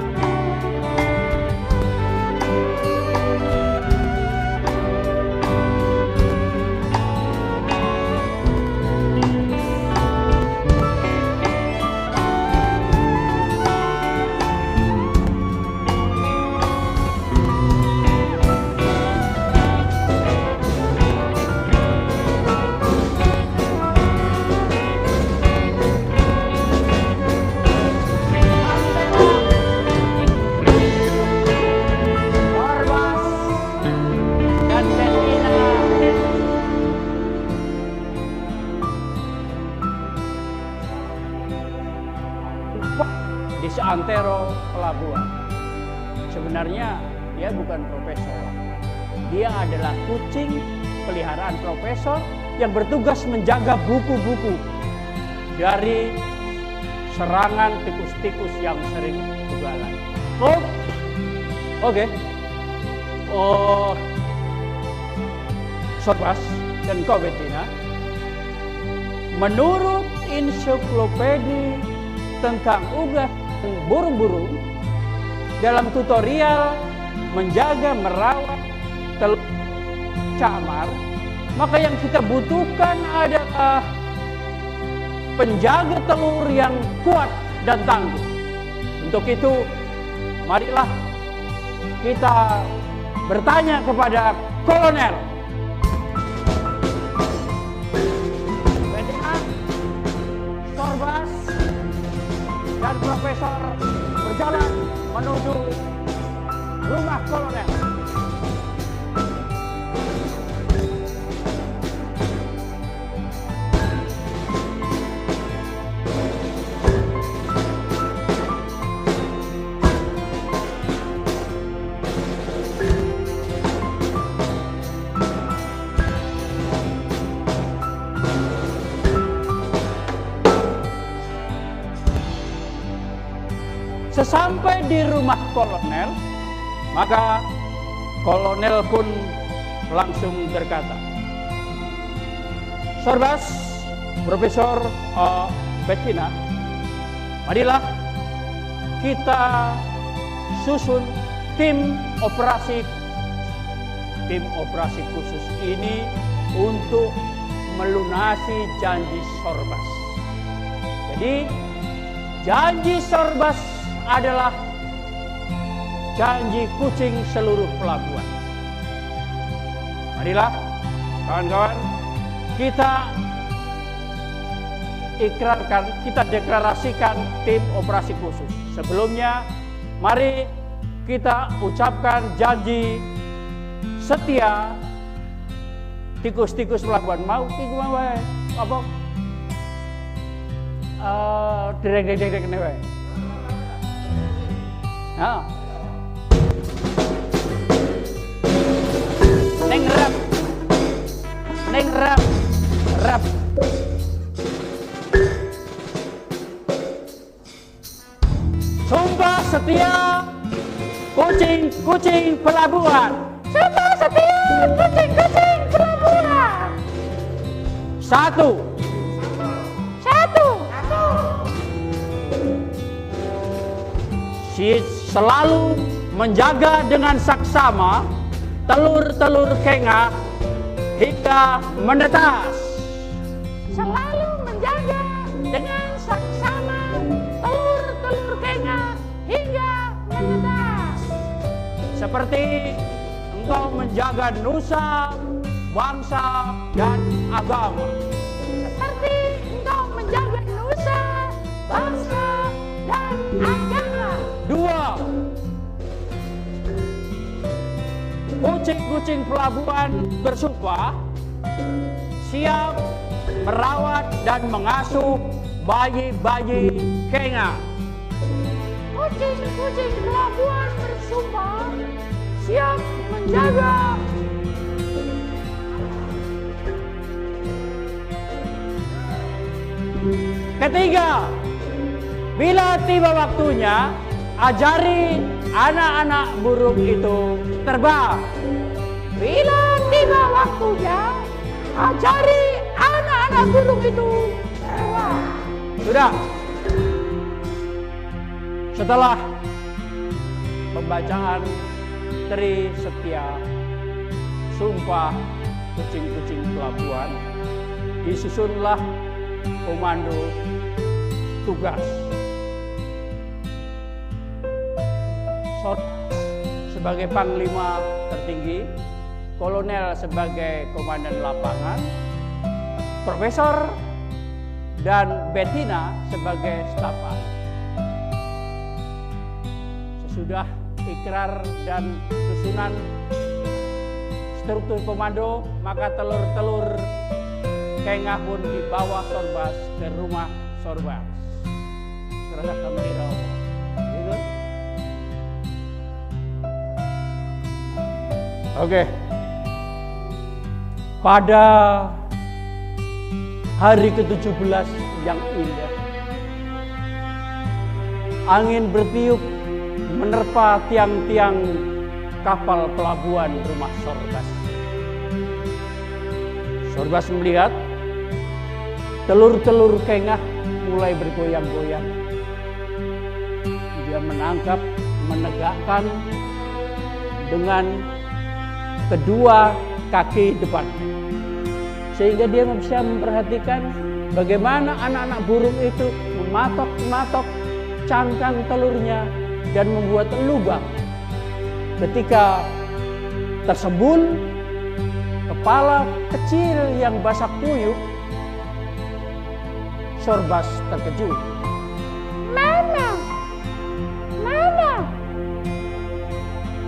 Di seantero pelabuhan. Sebenarnya dia bukan profesor. Dia adalah kucing peliharaan profesor yang bertugas menjaga buku-buku dari serangan tikus-tikus yang sering ugalan. Oke. Sorbas dan kau Bettina, menurut ensiklopedi tentang ugas burung-burung, dalam tutorial menjaga merawat telur camar, maka yang kita butuhkan adalah penjaga telur yang kuat dan tangguh. Untuk itu, marilah kita bertanya kepada Kolonel. Bettina, Sorbas, dan Profesor berjalan menuju rumah Kolonel. Sesampai di rumah Kolonel, maka Kolonel pun langsung berkata, Sorbas, Profesor Bettina, marilah kita susun tim operasi khusus ini untuk melunasi janji Sorbas. Jadi janji Sorbas adalah janji kucing seluruh pelabuhan. Marilah kawan-kawan, kita ikrarkan, kita deklarasikan tim operasi khusus. Sebelumnya, mari kita ucapkan janji setia tikus-tikus pelabuhan. Mau tikus apa? Derek nih wae. Nah. Neng rap. Sumpah setia kucing pelabuhan. Sumpah setia kucing pelabuhan. Satu. Selalu menjaga dengan saksama telur-telur kengah hingga menetas. Selalu menjaga dengan saksama telur-telur kengah hingga menetas. Seperti engkau menjaga nusa, bangsa, dan agama. Seperti engkau menjaga nusa, bangsa, dan agama. 2. Kucing-kucing pelabuhan bersumpah siap merawat dan mengasuh bayi-bayi kengah. Kucing-kucing pelabuhan bersumpah siap menjaga Ketiga, bila tiba waktunya, ajari anak-anak burung itu terbang. Bila tiba waktunya, ajari anak-anak burung itu terbang. Sudah. Setelah pembacaan Tri Setia Sumpah Kucing-Kucing Pelabuhan, disusunlah komando tugas. Sebagai Panglima tertinggi, Kolonel sebagai Komandan Lapangan, Profesor dan Bettina sebagai staf ahli. Sesudah ikrar dan susunan struktur komando, maka telur-telur kengah pun dibawa Sorbas ke rumah Sorbas. Serasa kamu tidak gitu. Oke. pada hari ke-17 yang indah. Angin bertiup menerpa tiang-tiang kapal pelabuhan rumah Sorbas. Sorbas melihat telur-telur kengah mulai bergoyang-goyang. Dia menangkap, menegakkan dengan kedua kaki depan, sehingga dia bisa memperhatikan bagaimana anak-anak burung itu mematok cangkang telurnya dan membuat lubang. Ketika tersembul, kepala kecil yang basah kuyup, Sorbas terkejut. Mana?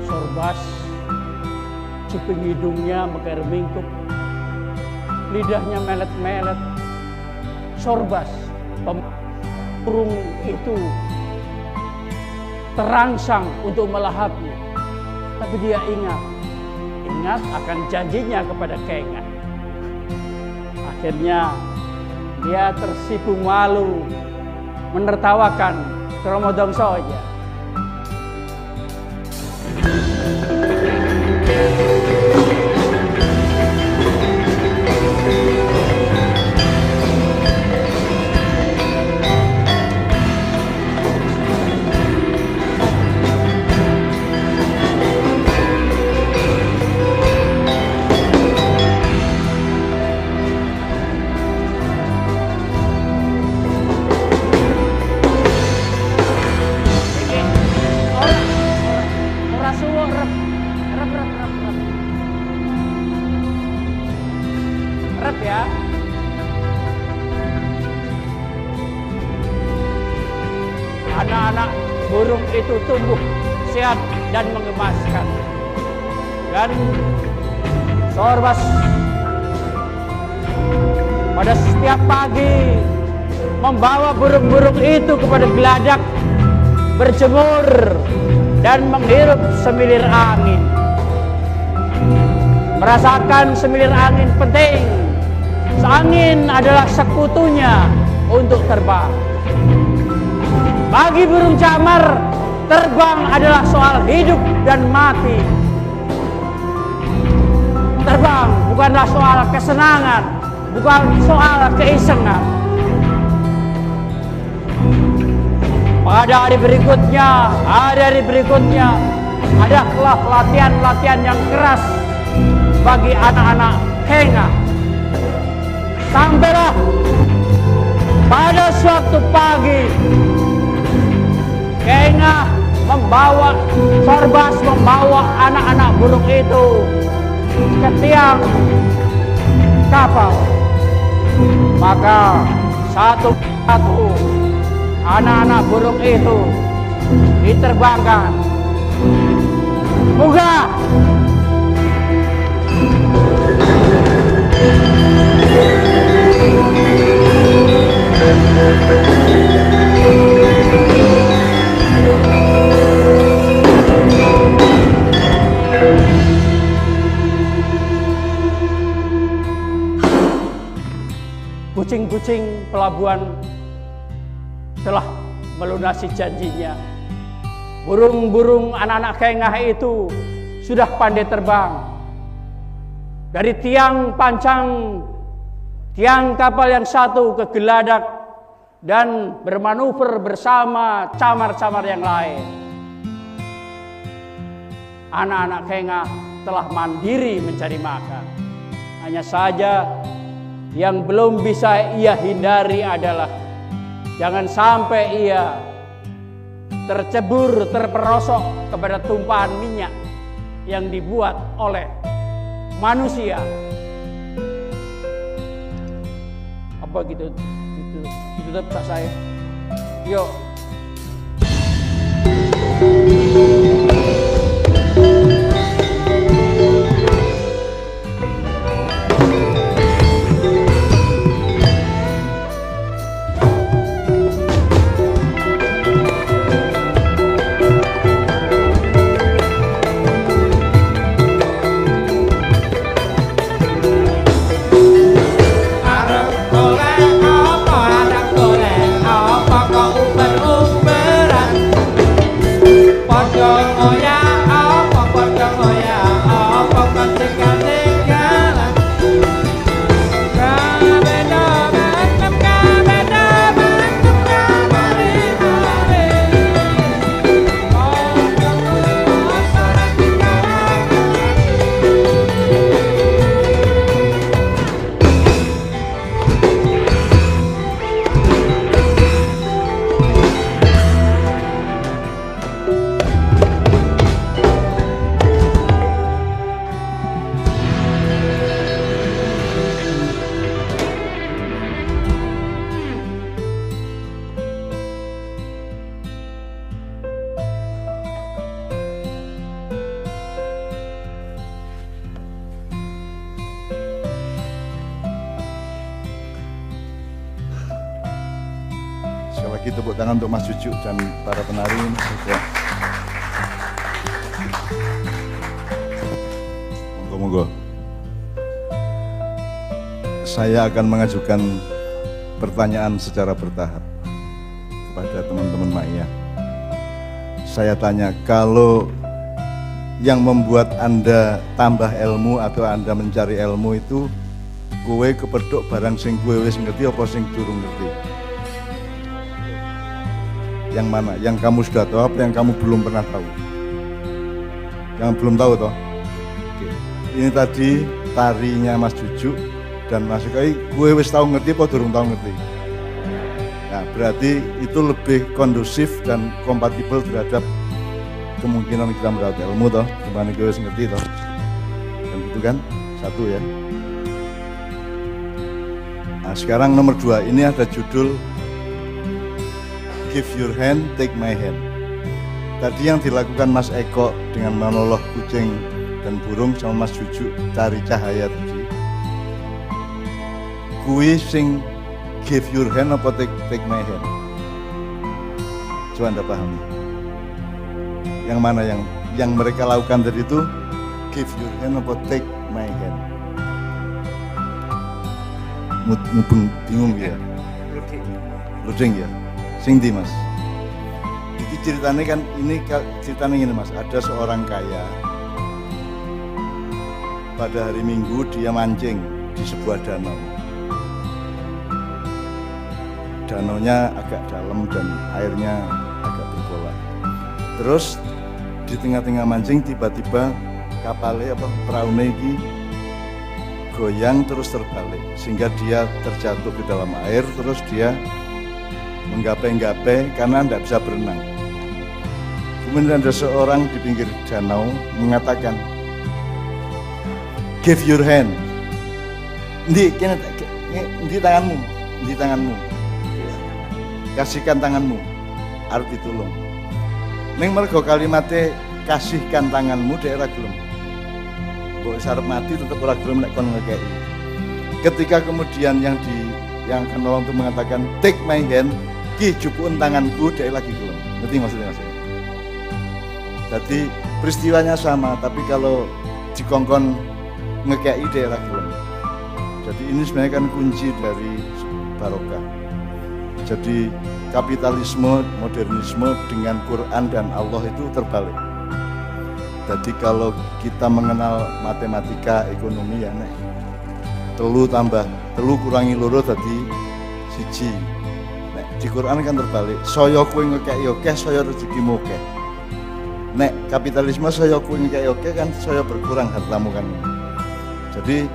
Sorbas cuping hidungnya mekermingkup, lidahnya melet-melet. Sorbas, burung itu terangsang untuk melahapnya, tapi dia ingat akan janjinya kepada kengah. Akhirnya dia tersipu malu, menertawakan Kromodong saja. Rep ya. Anak-anak burung itu tumbuh sehat dan mengemaskan. Dan Sorbas pada setiap pagi membawa burung-burung itu kepada geladak, berjemur dan menghirup semilir angin. Merasakan semilir angin penting. Angin adalah sekutunya untuk terbang. Bagi burung camar, terbang adalah soal hidup dan mati. Terbang bukanlah soal kesenangan, bukan soal keisengan. Pada hari berikutnya adalah latihan-latihan yang keras bagi anak-anak kengah. Sampailah pada suatu pagi, kengah Sorbas membawa anak-anak burung itu ke tiang kapal. Maka satu-satu anak-anak burung itu diterbangkan. Moga kucing-kucing pelabuhan telah melunasi janjinya. Burung-burung anak-anak kengah itu sudah pandai terbang. Dari tiang kapal yang satu ke geladak dan bermanuver bersama camar-camar yang lain. Anak-anak kengah telah mandiri mencari makan. Hanya saja yang belum bisa ia hindari adalah jangan sampai ia terperosok kepada tumpahan minyak yang dibuat oleh manusia. Apa gitu tetap saya. Yuk. lagi tepuk tangan untuk Mas Jujuk dan para penari. Ya. Monggo-monggo. Saya akan mengajukan pertanyaan secara bertahap kepada teman-teman Maya. Saya tanya, kalau yang membuat Anda tambah ilmu atau Anda mencari ilmu itu kowe kepethuk barang sing kowe wis ngerti apa sing durung ngerti? Yang mana? Yang kamu sudah tahu apa yang kamu belum pernah tahu? Yang belum tahu toh? Oke. Ini tadi tarinya Mas Jujuk dan Mas Eko, kowe wis tahu ngerti apa durung tahu ngerti? Nah, berarti itu lebih kondusif dan kompatibel terhadap kemungkinan kita mendapat ilmu toh, kemana gue harus ngerti toh, dan itu kan satu ya. Nah sekarang nomor 2, ini ada judul Give Your Hand, Take My Hand. Tadi yang dilakukan Mas Eko dengan menoloh kucing dan burung sama Mas Jujuk cari cahaya tadi, kui sing give your hand apa take my hand? Coba Anda pahami. Yang mana yang mereka lakukan tadi itu give your hand apa take my hand? Mubeng bingung ya? Luding ya? Sing di Mas. Iki ceritanya kan ini ceritanya gini Mas, ada seorang kaya pada hari Minggu dia mancing di sebuah danau. Danaunya agak dalam dan airnya agak bergolak. Terus di tengah-tengah mancing tiba-tiba kapalnya perahunya ini goyang terus terbalik sehingga dia terjatuh ke dalam air, terus dia menggapai-gapai karena tidak bisa berenang. Kemudian ada seorang di pinggir danau mengatakan, give your hand. Ndi tanganmu, ndi tanganmu. Kasihkan tanganmu, arep ditulung. Ning mergo kalimate kasihkan tanganmu daerah gelem. Mbok sarep mati tetep ora gelem nek kon ngekeki. Ketika kemudian yang penolong itu mengatakan take my hand, ki jupun tanganku daerah lagi gelem. Ngerti maksudnya Mas? Jadi peristiwanya sama, tapi kalau dikongkon ngekeki daerah gelem. Jadi ini sebenarnya kan kunci dari barokah. Jadi kapitalisme, modernisme dengan Quran dan Allah itu terbalik. Jadi kalau kita mengenal matematika, ekonomi ya nek telu kurangi loro tadi siji. Nek di Quran kan terbalik. Saya kowe ngekeki akeh, saya rezekimu akeh. Nek kapitalisme saya kowe ngekeki akeh kan saya berkurang hartamu kan. Jadi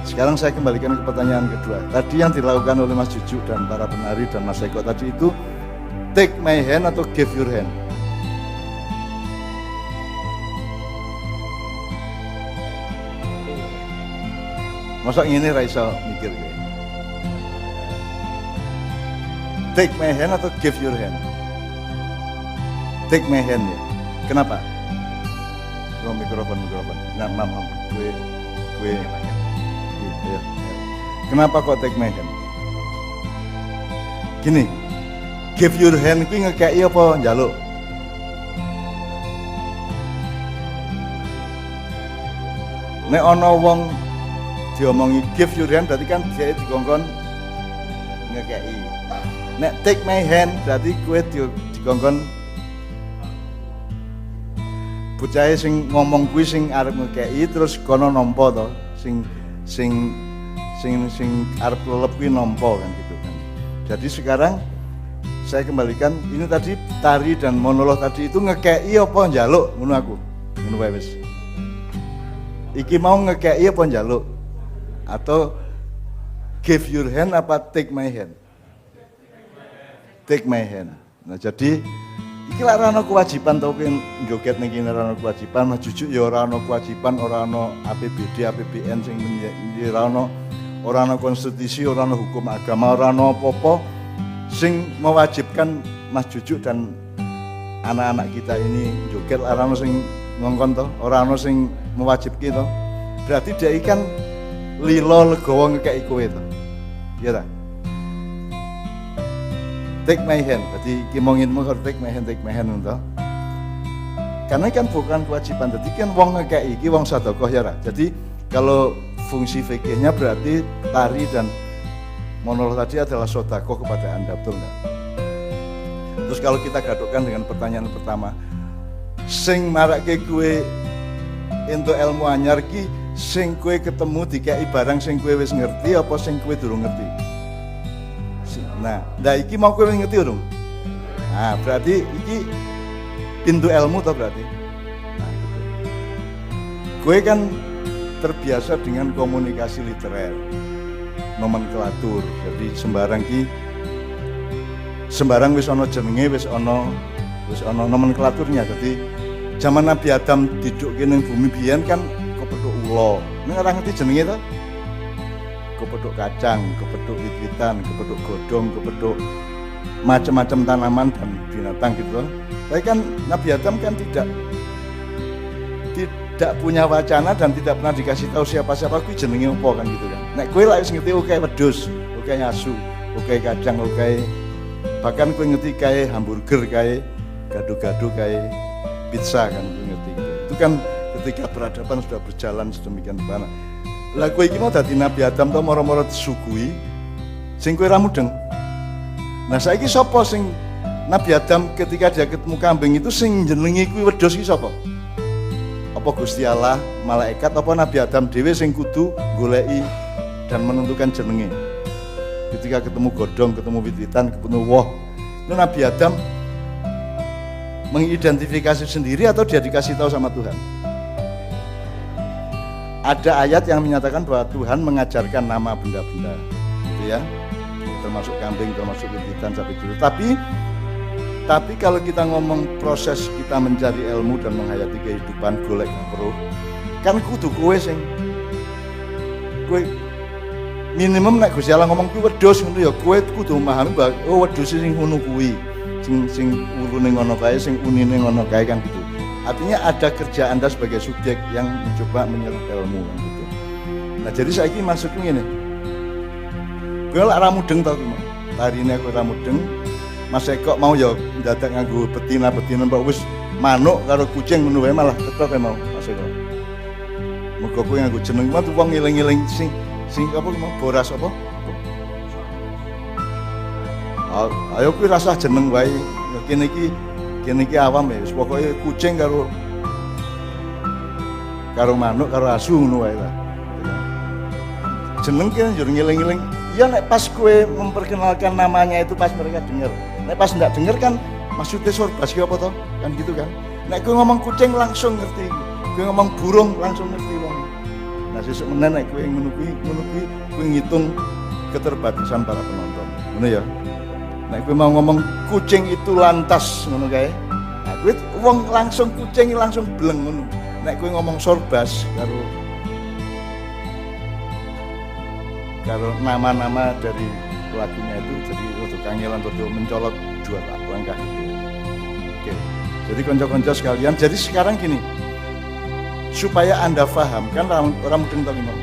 sekarang saya kembalikan ke pertanyaan kedua. Tadi yang dilakukan oleh Mas Jujuk dan para penari dan Mas Eko tadi itu take my hand atau give your hand? Masa ini Raisa mikir ya? Take my hand atau give your hand? Take my hand ya. Kenapa? Mikrofon. Nah, mam, gue. Ya. Kenapa kok take my hand? Gini, give your hand kuwi ngekeki apa njaluk? Nek ana wong diomongi give your hand berarti kan dia dikongkon ngekeki. Nek take my hand berarti kowe dikongkon bocahe sing ngomong kuwi sing arep ngekeki terus kono nampa to, sing arep lelep kuwi nampa kan gitu kan. Jadi sekarang saya kembalikan ini tadi tari dan monolog tadi itu ngekeki apa njaluk ngono aku. Ngono wae wis. Iki mau ngekeki apa njaluk? Atau give your hand apa take my hand? Take my hand. Nah jadi iki lak ora ana kewajiban to kowe joget ning kene ora ana kewajiban, Mas Jujuk ya ora ana kewajiban, ora ana APBD, APBN sing ora ana konstitusi, ora ana hukum agama, ora ana apa-apa sing mewajibkan Mas Jujuk dan anak-anak kita ini joget, ora ana sing ngongkon to, ora ana sing mewajibke to. Berarti dia kan lilo legowo ngekeki kowe to. Iya ta? take my hand. Jadi iki mau ngin take my hand untuk. Karena kan bukan kewajiban. Jadi kan wong ngekei iki wong sedekah ya ra. Jadi kalau fungsi fikihnya berarti tari dan monolog tadi adalah sedekah kepada Anda, betul enggak? Terus kalau kita gadukkan dengan pertanyaan pertama, sing marake kowe entuk ilmu anyar ki sing kowe ketemu dikai barang sing kowe wis ngerti apa sing kowe durung ngerti? Nah, iki mau kowe ngerti urung? Nah, berarti iki pintu ilmu toh berarti. Nah, gitu. Kowe kan terbiasa dengan komunikasi literer, nomenklatur. Jadi sembarang wis ana jenenge, wis ana nomenklaturnya. Jadi zaman Nabi Adam didukke ning bumi biyen kan kepethuk ula. Ning ora ngerti jenenge to? Kepethuk kacang, kepethuk wit-witan, kepethuk godhong, kepethuk macam-macam tanaman dan binatang gitu. Tapi kan Nabi Adam kan tidak punya wacana dan tidak pernah dikasih tahu siapa-siapa kuwi jenenge apa kan gitu kan. Nek kowe lak wis ngerti oke wedhus, oke asu, oke kacang, oke bahkan kowe ngerti kae hamburger, kae gado-gado, kae pizza kan kowe ngerti gitu. Itu kan ketika peradaban sudah berjalan sedemikian banyak. Lah kowe iki mau dadi Nabi Adam to moro-moro disuguhi sing kowe ra mudeng. Nah saiki sapa sing Nabi Adam ketika dia ketemu kambing itu sing jenengi kuwi wedhus iki sapa? Apa Gusti Allah, malaikat apa Nabi Adam dhewe sing kudu goleki dan menentukan jenenge? Ketika ketemu godhong, ketemu wit-witan, ketemu woh, itu Nabi Adam mengidentifikasi sendiri atau dia dikasih tahu sama Tuhan? Ada ayat yang menyatakan bahwa Tuhan mengajarkan nama benda-benda, gitu ya, termasuk kambing, termasuk wit-witan, sampai dulu. Tapi kalau kita ngomong proses kita mencari ilmu dan menghayati kehidupan golek perlu, kan kudu kowe sing kowe minimum nek Gusti Allah ngomong kuwi wedhus ngono ya kowe kudu memahami bahwa wedhus sing ngono kuwi, sing ulune ngono kae, sing unine ngono kae kan gitu. Artinya ada kerja Anda sebagai subjek yang mencoba menyerap ilmu kan gitu. Nah jadi saiki maksudku ngene. Kowe lak ra mudeng to ki. Tarine kowe ra mudeng. Mas Eko mau ya ndadak nganggo betina-betina mbak wis manuk karo kucing ngono wae malah ketok mau Mas Eko. Muga kowe nganggo jeneng mah wong ngiling-ngiling sing apa mau boras apa? Ayo kuwi rasah jeneng wae. Kene iki awam ya wis pokoke kucing karo manuk karo asu ngono wae lah. Jeneng ki yo ngiling-ngiling. Ya nek pas kowe memperkenalkan namanya itu pas mereka dengar. Nek pas ndak denger kan maksudnya sorbas ki apa to? Kan gitu kan. Nek kowe ngomong kucing langsung ngerti. Kowe ngomong burung langsung ngerti wong. Nah sesuk menen nek kowe ngono kuwi kowe ngitung keterbatasan para penonton. Ngono ya. Nek kowe mau ngomong kucing itu lantas ngono kae. Nah kowe wong langsung kucing langsung bleng ngono. Nek kowe ngomong sorbas karo nama-nama dari pelakunya itu jadi untuk kangelan untuk mencolot dua langkah. Oke. Jadi konco-konco sekalian, jadi sekarang gini, supaya Anda paham, kan orang mungkin tahu gimana,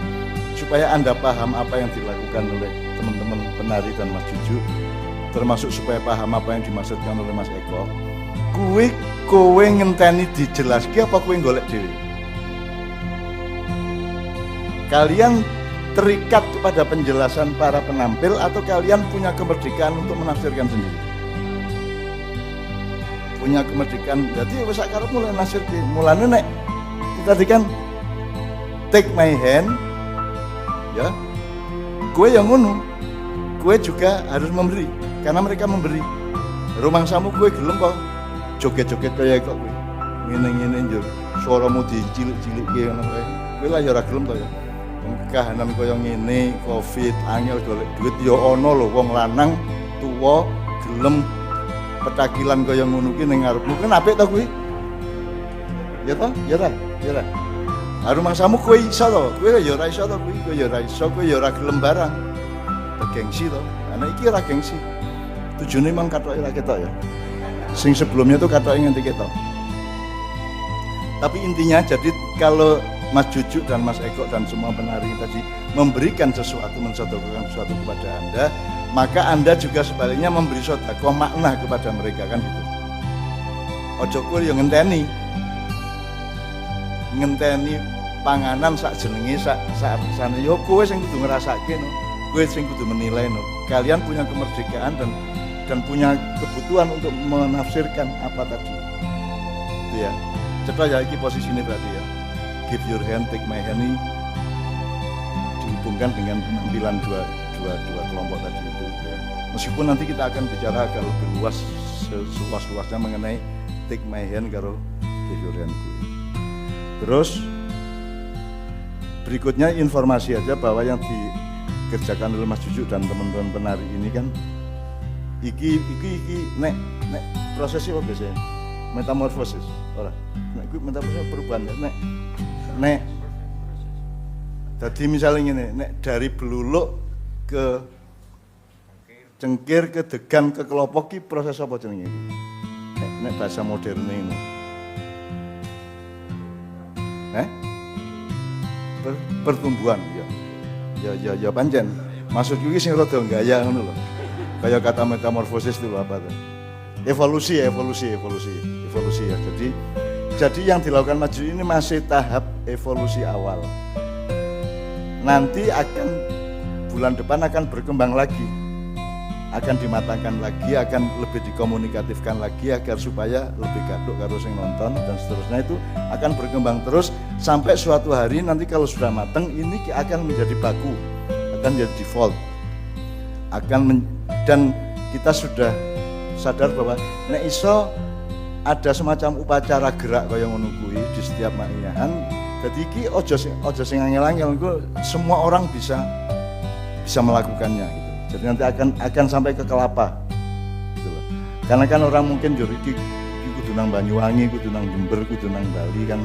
supaya Anda paham apa yang dilakukan oleh teman-teman penari dan Mas Juju, termasuk supaya paham apa yang dimaksudkan oleh Mas Eko, kowe ngenteni dijelaski apa kowe golek dhewe? Kalian terikat kepada penjelasan para penampil atau kalian punya kemerdekaan untuk menafsirkan sendiri? Punya kemerdekaan, jadi wis sakarep mulai nasir mulane nek kita tadi kan take my hand ya, gue yang ngono, gue juga harus memberi karena mereka memberi. Rumangsamu gue gelem kok joget-joget kaya kok gue ngene-ngene yo suaramu dicilik-cilik ngono kae, kowe lah ya ora gelem to ya. Kahanan kaya ngene, Covid, angel golek duit ya ana lho wong lanang tuwa gelem petakilan kaya ngono ki ning ngarepmu kan apik to kuwi? Ya ta? Ya ta? Ya ta. Rumangsamu kowe iso to, kowe ya ora iso to kuwi, kowe ya ora iso, kowe ya ora gelem barang. Gengsi to. Ana iki ora gengsi. Tujune mang katoke ra ketok ya. Sing sebelumnya tuh katoke nganti ketok. Tapi intinya jadi kalau Mas Juju dan Mas Eko dan semua penari tadi memberikan sesuatu, mensodokan sesuatu kepada Anda, maka Anda juga sebaliknya memberi sedekah makna kepada mereka, kan gitu. Ojo kowe yo ngenteni panganan sak jenenge sak sana yo kowe sing kudu ngrasake no. Kowe sing kudu menilai no. Kalian punya kemerdekaan dan punya kebutuhan untuk menafsirkan apa tadi. Itu ya. Coba ya iki posisi ini berarti ya. Give your hand, take my hand ini dihubungkan dengan penampilan dua kelompok tadi itu ya. Meskipun nanti kita akan bicara agak lebih luas, seluas-luasnya mengenai take my hand karo give your hand. Terus berikutnya informasi aja bahwa yang dikerjakan oleh Mas Jujuk dan teman-teman penari ini kan iki nek prosesnya apa biasanya? Metamorfosis. Ora. Nek kuwi metamorfosis perubahan nek jadi misalnya ini, nek dari beluluk ke cengkir ke degan ke kelopok ki proses apa jenenge iki? Nek bahasa modern ini. Pertumbuhan ya pancen. Maksudku iki sing rada gaya ngono lho. Kayak kata metamorfosis itu apa tuh? Evolusi ya. Jadi yang dilakukan Maju ini masih tahap evolusi awal. Nanti akan bulan depan akan berkembang lagi, akan dimatangkan lagi, akan lebih dikomunikatifkan lagi agar supaya lebih gaduh karo sing nonton dan seterusnya. Itu akan berkembang terus sampai suatu hari nanti kalau sudah matang ini akan menjadi baku, akan menjadi default, dan kita sudah sadar bahwa nek iso ada semacam upacara gerak kaya ngono kuwi di setiap maknyahan. Jadi iki ojo sing angel-angel, semua orang bisa melakukannya gitu. Jadi nanti akan sampai ke Kelapa gitu loh. Karena kan orang mungkin jur iki kudu nang Banyuwangi, kudu nang Jember, kudu nang Bali kan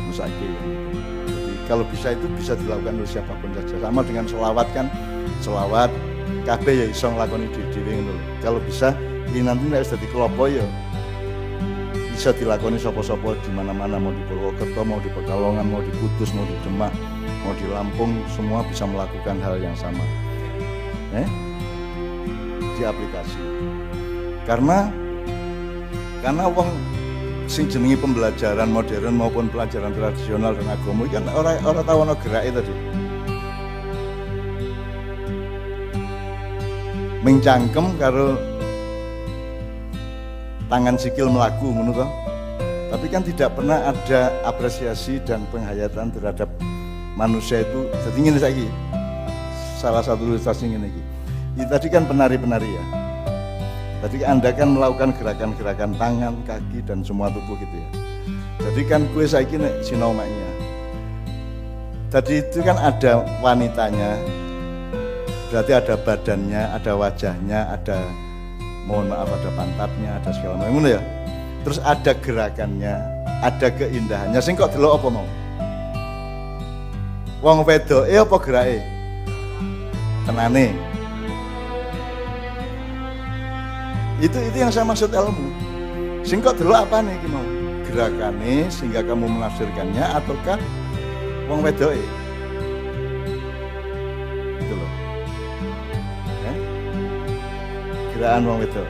musake kan. Jadi kalau bisa itu bisa dilakukan oleh siapapun saja. Sama dengan selawat kan, selawat kabeh ya iso nglakoni dhewe ngono lho. Kalau bisa ini nanti nek wis dadi Kelapa ya bisa dilakoni sapa-sapa di mana-mana, mau di Purwokerto, mau di Pekalongan, mau di Kudus, mau di Demak, mau di Lampung, semua bisa melakukan hal yang sama. Di aplikasi. Karena wong sing jenenge pembelajaran modern maupun pelajaran tradisional dan agama kan ora tau ana gerake tadi. Mencangkem karo tangan sikil melaku ngono toh. Tapi kan tidak pernah ada apresiasi dan penghayatan terhadap manusia itu. Jadi ngene saiki. Salah satu ilustrasi ngene iki. Ini tadi kan penari-penari ya. Tadi Anda kan melakukan gerakan-gerakan tangan, kaki dan semua tubuh gitu ya. Jadi kan gue saiki nek sinau maknya. Tadi itu kan ada wanitanya. Berarti ada badannya, ada wajahnya, ada mohon maaf ada pantatnya, ada segala macam ya. Terus ada gerakannya, ada keindahannya. Sing kok delok apa mau? Wong wedoke apa gerake? Tenane. Itu yang saya maksud ilmu. Sing kok delok apane iki mau? Gerakane sehingga kamu menafsirkannya ataukah wong wedoke? Gitu loh. Gerakan wong itu.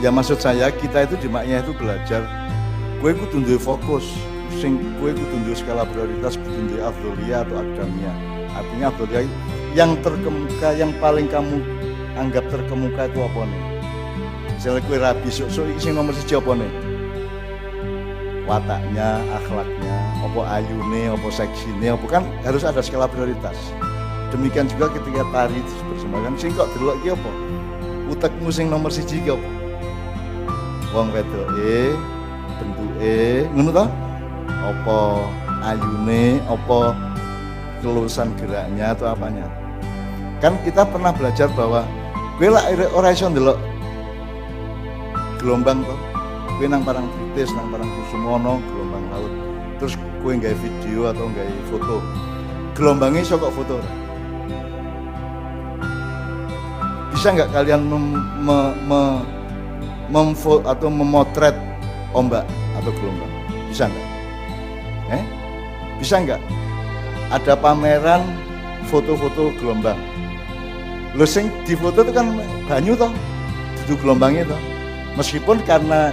Ya maksud saya kita itu di maknya itu belajar. Kue kudu duwe fokus, kue kudu duwe skala prioritas, kudu duwe afdholiyah atau akdamiyah. Artinya afdholiyah yang terkemuka, yang paling kamu anggap terkemuka itu apa nih? Misalnya kue rabi sok iki sing nomor 1 apa nih? Wataknya, akhlaknya, apa ayune, apa seksine, apa kan harus ada skala prioritas. Demikian juga ketika tari dipersembahkan, sing kok delok iki apa? Utekmu sing nomor 1 iki apa? Wong wedoke, bentuke, ngono to? Apa ayune, apa kelulusan geraknya atau apanya? Kan kita pernah belajar bahwa kowe lak ora iso ndelok gelombang to. Kowe nang Parangtritis, nang Parangkusumono, gelombang laut. Terus kowe nggawe video atau nggawe foto. Gelombangnya iso kok foto ora? Bisa nggak kalian atau memotret ombak atau gelombang? Bisa nggak? Bisa nggak? Ada pameran foto-foto gelombang. Lho sing difoto itu kan banyu toh, itu gelombangnya toh. Meskipun karena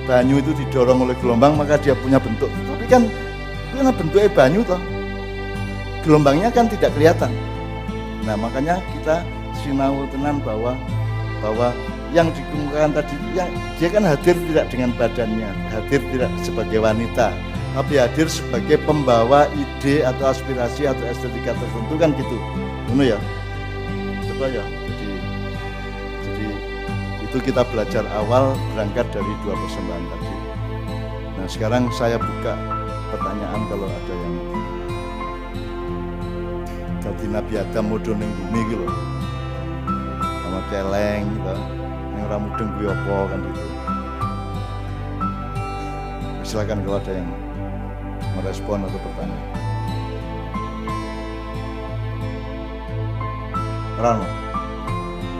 banyu itu didorong oleh gelombang maka dia punya bentuk, tapi kan itu kan bentuknya banyu toh. Gelombangnya kan tidak kelihatan. Nah makanya kita sinau tenan bahwa yang dikemukakan tadi dia kan hadir tidak dengan badannya, hadir tidak sebagai wanita, tapi hadir sebagai pembawa ide atau aspirasi atau estetika tertentu kan gitu. Benar ya? Coba ya. Jadi itu kita belajar awal berangkat dari 2 persembahan tadi. Nah sekarang saya buka pertanyaan kalau ada yang jadi Nabi Adam mudhun ning bumi gitu loh, sama celeng gitu, yang ora mudeng kuwi apa kan gitu. Silakan kalau ada yang merespon atau bertanya. Rano,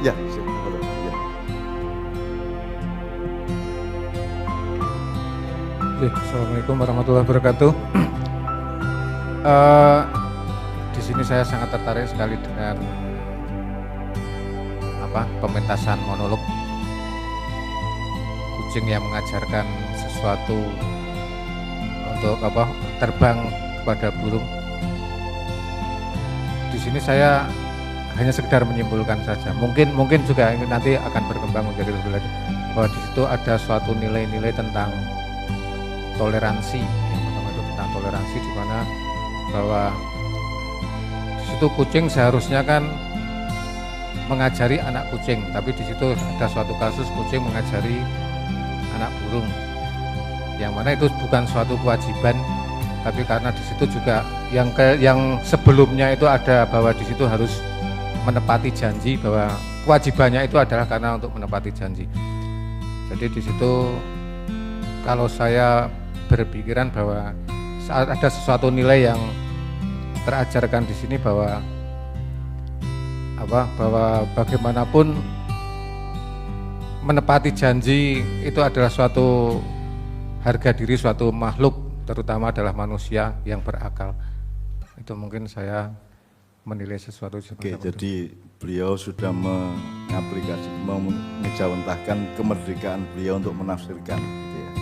ya, silakan. Ya. Assalamualaikum warahmatullahi wabarakatuh. Di sini saya sangat tertarik sekali dengan pementasan monolog kucing yang mengajarkan sesuatu untuk terbang kepada burung. Di sini saya hanya sekedar menyimpulkan saja. Mungkin juga nanti akan berkembang menjadi lebih lanjut bahwa di situ ada suatu nilai-nilai tentang toleransi. Yang pertama itu tentang toleransi, di mana bahwa di situ kucing seharusnya kan mengajari anak kucing, tapi di situ ada suatu kasus kucing mengajari anak burung, yang mana itu bukan suatu kewajiban, tapi karena di situ juga yang sebelumnya itu ada bahwa di situ harus menepati janji, bahwa kewajibannya itu adalah karena untuk menepati janji. Jadi di situ kalau saya berpikiran bahwa saat ada sesuatu nilai yang terajarkan di sini bahwa bagaimanapun menepati janji itu adalah suatu harga diri suatu makhluk, terutama adalah manusia yang berakal. Itu mungkin saya menilai sesuatu Oke, jadi beliau sudah mengejawantahkan kemerdekaan beliau untuk menafsirkan gitu ya.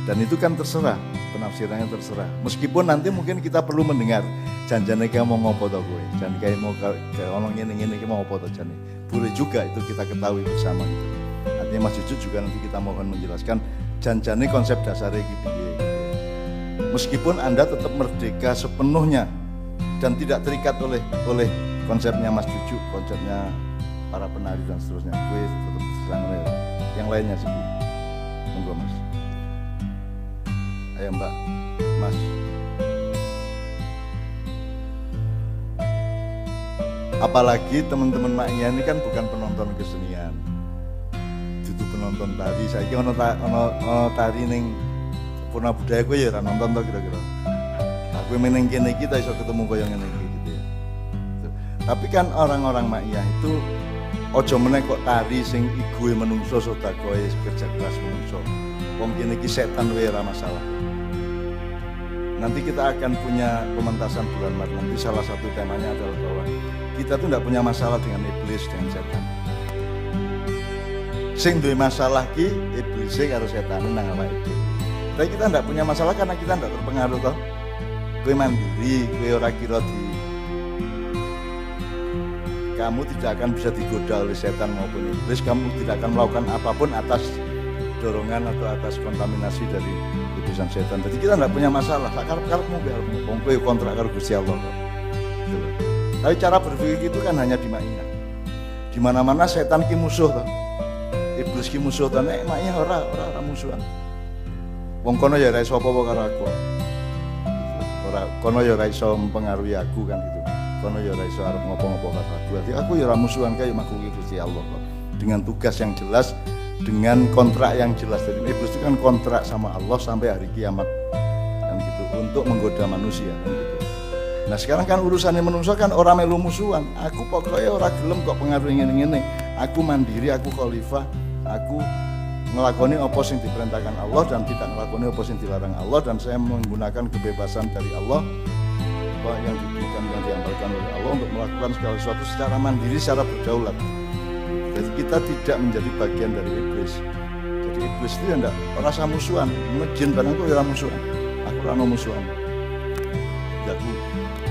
Dan itu kan terserah, penafsirannya terserah. Meskipun nanti mungkin kita perlu mendengar janjane kayak mau ngopo to kowe, jan kayak mau ono ngene-ngene iki mau ngopo to jane. Boleh juga itu kita ketahui bersama gitu. Artinya Mas Jujuk juga nanti kita mohon menjelaskan janjane konsep dasarnya iki piye. Meskipun Anda tetap merdeka sepenuhnya dan tidak terikat oleh konsepnya Mas Jujuk, konsepnya para penari dan seterusnya. Gue tetap sangat yang lainnya sih. Monggo Mas. Ayo Mbak, Mas. Apalagi teman-teman maknya ini kan bukan penonton kesenian, itu penonton tari. Saya kira ono tari ning Purna Budaya gue ya nonton tuh kira-kira. Aku meneng kene kita iso ketemu koyo ngene iki gitu ya. Tapi kan orang-orang maknya itu ojo meneh kok tari sing igue menungso sedakoe kerja keras menungso. Wong kene iki setan wae ora masalah. Nanti kita akan punya pementasan bulan Maret nanti, salah satu temanya adalah bahwa kita tuh tidak punya masalah dengan iblis, dengan setan. Sing duwe masalah ki iblis karo setan nang awake dhewe. Tapi kita tidak punya masalah karena kita tidak terpengaruh toh. Kowe mandiri, kowe ora kira kamu tidak akan bisa digoda oleh setan maupun iblis, kamu tidak akan melakukan apapun atas dorongan atau atas kontaminasi dari utusan setan. Jadi kita tidak punya masalah. Karep-karepmu wong kowe kontrak karo Gusti Allah kok. Gitu loh. Tapi cara berpikir itu kan hanya di maknya. Di mana-mana setan ki musuh toh. Iblis ki musuh toh, nek maknya ora musuhan. Wong kono ya ora iso apa-apa karo aku. Ora kono ya ora iso mempengaruhi aku kan gitu. Kono ya ora iso arep ngopo-ngopo karo aku. Berarti aku ya ora musuhan kaya makhluk Gusti Allah kok. Dengan tugas yang jelas, dengan kontrak yang jelas. Jadi iblis itu kan kontrak sama Allah sampai hari kiamat kan gitu, untuk menggoda manusia kan gitu. Nah sekarang kan urusannya manusia kan orang melu musuhan. Aku pokoknya orang gelem kok pengaruh ngene-ngene. Aku mandiri, aku khalifah, aku ngelakoni apa sing diperintahkan Allah dan tidak ngelakoni apa sing dilarang Allah, dan saya menggunakan kebebasan dari Allah apa yang diberikan yang diamalkan oleh Allah untuk melakukan segala sesuatu secara mandiri, secara berdaulat. Jadi kita tidak menjadi bagian dari iblis. Jadi iblis itu ya enggak rasa musuhan, jin barang itu ora musuhan. Aku ora ono musuhan. Ya aku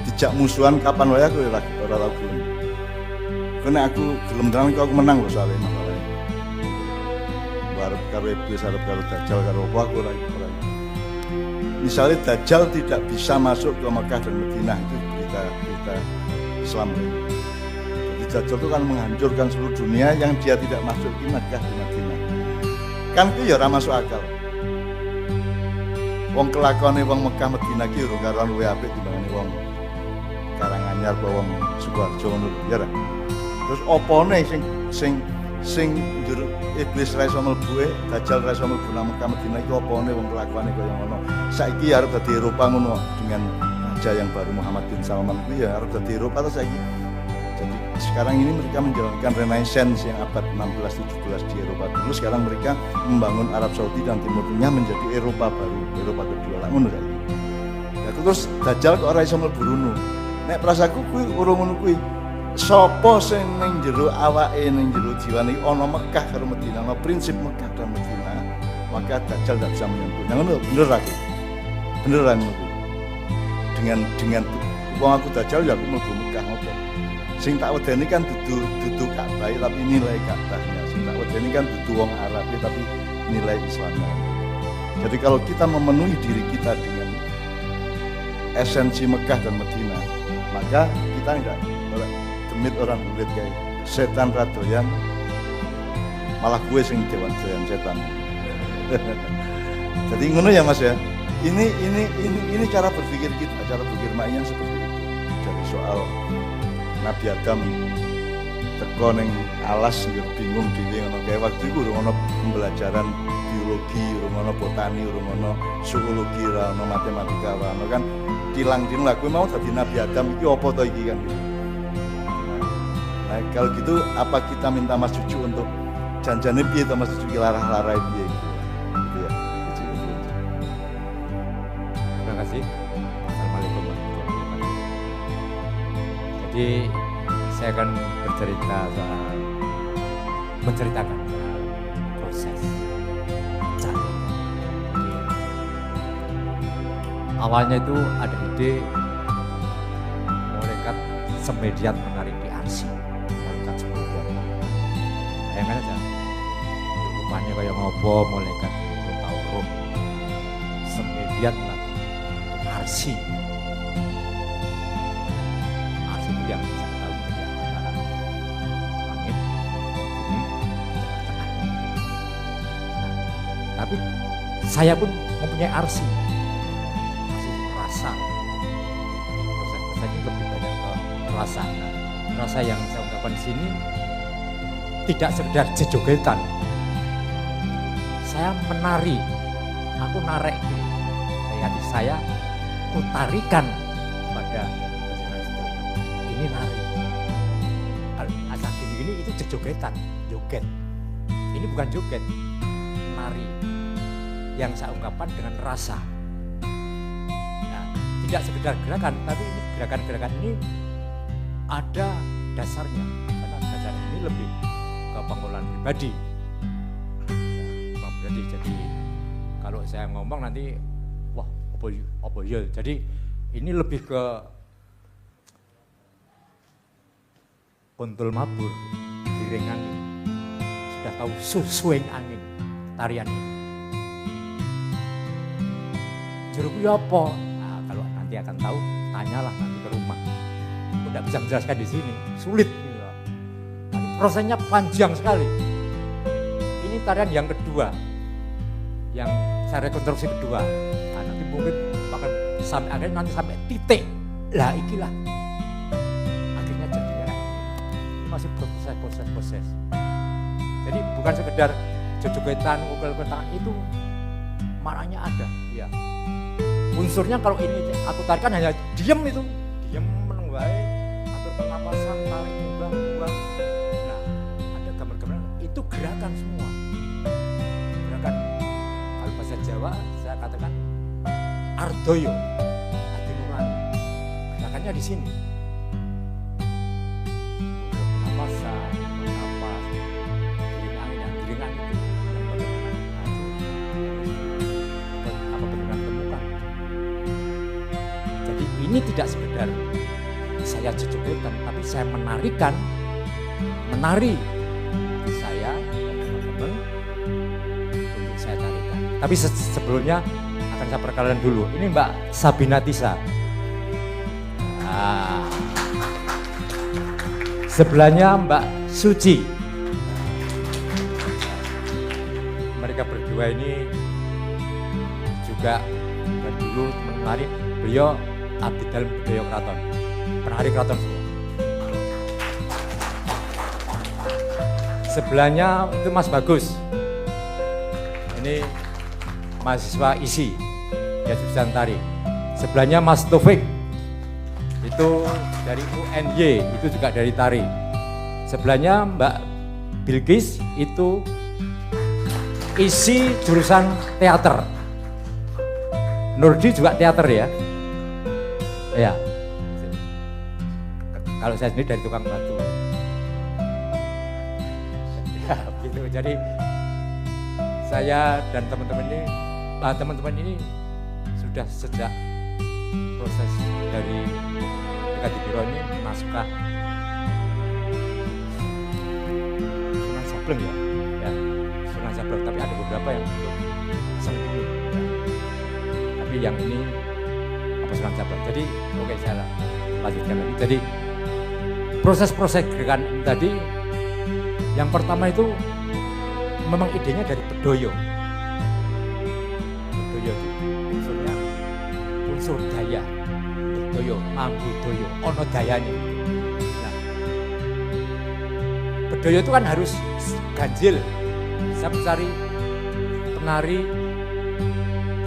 dijak musuhan kapan wae aku ora tau gelem. Karena aku gelem terang iku aku menang lho soalnya masalahnya. Arep karo iblis, arep karo dajjal karo apa aku ora. Misalnya dajjal tidak bisa masuk ke Mekah dan Madinah, itu berita Islam. Jadi dajjal itu kan menghancurkan seluruh dunia yang dia tidak masuk ke Mekah dan Madinah. Kan itu ya ora masuk akal. Wong kelakone wong Mekah Madinah ki ora karuan luwih apik dibanding wong Karanganyar apa wong Sukoharjo ngono ya ra. Terus opone sing njur iblis ra iso mlebu, dajjal ra iso mlebu nang Mekah Madinah iki opone wong kelakuane kaya ngono. Saiki arep dadi Eropa ngono dengan raja yang baru Muhammad bin Salman itu ya arep dadi Eropa terus saiki. Jadi sekarang ini mereka menjalankan Renaissance yang abad 16-17 di Eropa dulu. Sekarang mereka membangun Arab Saudi dan Timur Tengah menjadi Eropa baru, Eropa kedua lah ngono saiki. Ya terus dajjal kok ora iso mlebu rono. Nek prasaku kuwi urung ngono kuwi. Sapa sing ning jero awake ning jero jiwane ana Mekah karo Madinah, ana prinsip Mekah dan Madinah, maka dajjal tidak bisa menyentuh. Yang ngono bener aku. Beneran ngono. Dengan wong aku dajjal ya aku mlebu Mekah ngopo. Sing tak wedeni kan dudu Ka'bah tapi nilai Ka'bahnya. Sing tak wedeni kan dudu wong Arab tapi nilai Islamnya. Jadi kalau kita memenuhi diri kita dengan esensi Mekah dan Madinah, maka kita enggak demit orang duit kayak setan radoyan, malah gue sing dewan doyan setan. Jadi ngono ya Mas ya. Ini cara berpikir kita, cara berpikir maknya seperti itu. Jadi soal Nabi Adam teko ning alas ya bingung dhewe ngono kae waktu iku urung ana pembelajaran biologi, urung ana botani, urung ana zoologi, ora ana matematika, ora ana kan tilang-tilang lah kowe mau dadi Nabi Adam iki apa to iki kan gitu. Nah, kalau gitu apa kita minta Mas Cucu untuk janjane piye to Mas Cucu larah-larah piye gitu. Gitu ya. Terima kasih. Assalamualaikum warahmatullahi wabarakatuh. Jadi saya akan menceritakan soal proses cari. Awalnya itu ada ide malaikat semediat menarik di arsi. Malaikat semediat. Bayangkan aja. Rupanya kayak ngopo malaikat itu tahu roh. Semediat lagi di arsi. Arsi itu yang bisa tahu dia antara langit, bumi, tengah-tengah. Tapi saya pun mempunyai arsi. Proses-proses ini lebih banyak ke rasa. Rasa yang saya ungkapkan di sini tidak sekedar jejogetan. Saya menari, aku narek dari hati saya, aku tarikan pada ini nari. Kalau asal gini itu jejogetan, joget. Ini bukan joget, nari yang saya ungkapkan dengan rasa. Tidak sekedar gerakan, tapi ini gerakan-gerakan ini ada dasarnya, karena dasar ini lebih ke pengolahan pribadi. Jadi kalau saya ngomong nanti, wah apa ya? Jadi ini lebih ke kontul mabur, giring angin, sudah tahu swing angin, tarian ini. Jeruk apa? Nanti akan tahu, tanyalah nanti ke rumah. Tidak bisa menjelaskan di sini, sulit. Gitu. Prosesnya panjang sekali. Ini tarian yang kedua, yang saya rekonstruksi kedua. Nah, nanti mungkin akan sampai akhirnya nanti sampai titik. Lah ikilah. Akhirnya jadi ya. Ini masih proses. Jadi bukan sekedar joget-jogetan, ukul-ukulan itu maknanya ada. Ya. Unsurnya kalau ini aku tarikan hanya diam itu, diam menunggai, atur pernapasan, tarik, buang. Nah, ada gambar-gambar itu gerakan semua. Gerakan kalau bahasa Jawa saya katakan ardoyo, hati nurani. di sini. Untuk pernapasan, bernapas, gilingan itu yang bagaimana temukan. Jadi ini tidak sekedar saya jejeretan, tapi saya menari saya dan teman-teman untuk saya tarikan. Tapi sebelumnya akan saya perkenalkan dulu. Ini Mbak Sabina Tisa. Nah, sebelahnya Mbak Suci. Mereka berdua ini juga dari dulu menari. Beliau abdi dalam budaya keraton, penari keraton semua. Sebelahnya itu Mas Bagus. Ini mahasiswa ISI, ya jurusan tari. Sebelahnya Mas Taufik, itu dari UNY, itu juga dari tari. Sebelahnya Mbak Bilqis, itu ISI jurusan teater. Nurdi juga teater ya. Ya. Kalau saya sendiri dari tukang batu. Ya, gitu. Jadi saya dan teman-teman ini sudah sejak proses dari Dekati Biro ini naskah Sunan Sableng ya, Sunan Sableng. Tapi ada beberapa yang belum sempurna. Tapi yang ini apa Sunan Sableng. Jadi oke, saya lanjutkan lagi. Jadi proses-proses gerakan ini tadi, yang pertama itu memang idenya dari Bedoyo. Bedoyo itu unsurnya unsur daya. Bedoyo, mambu doyo, ono dayanya. Nah, Bedoyo itu kan harus ganjil. Saya mencari penari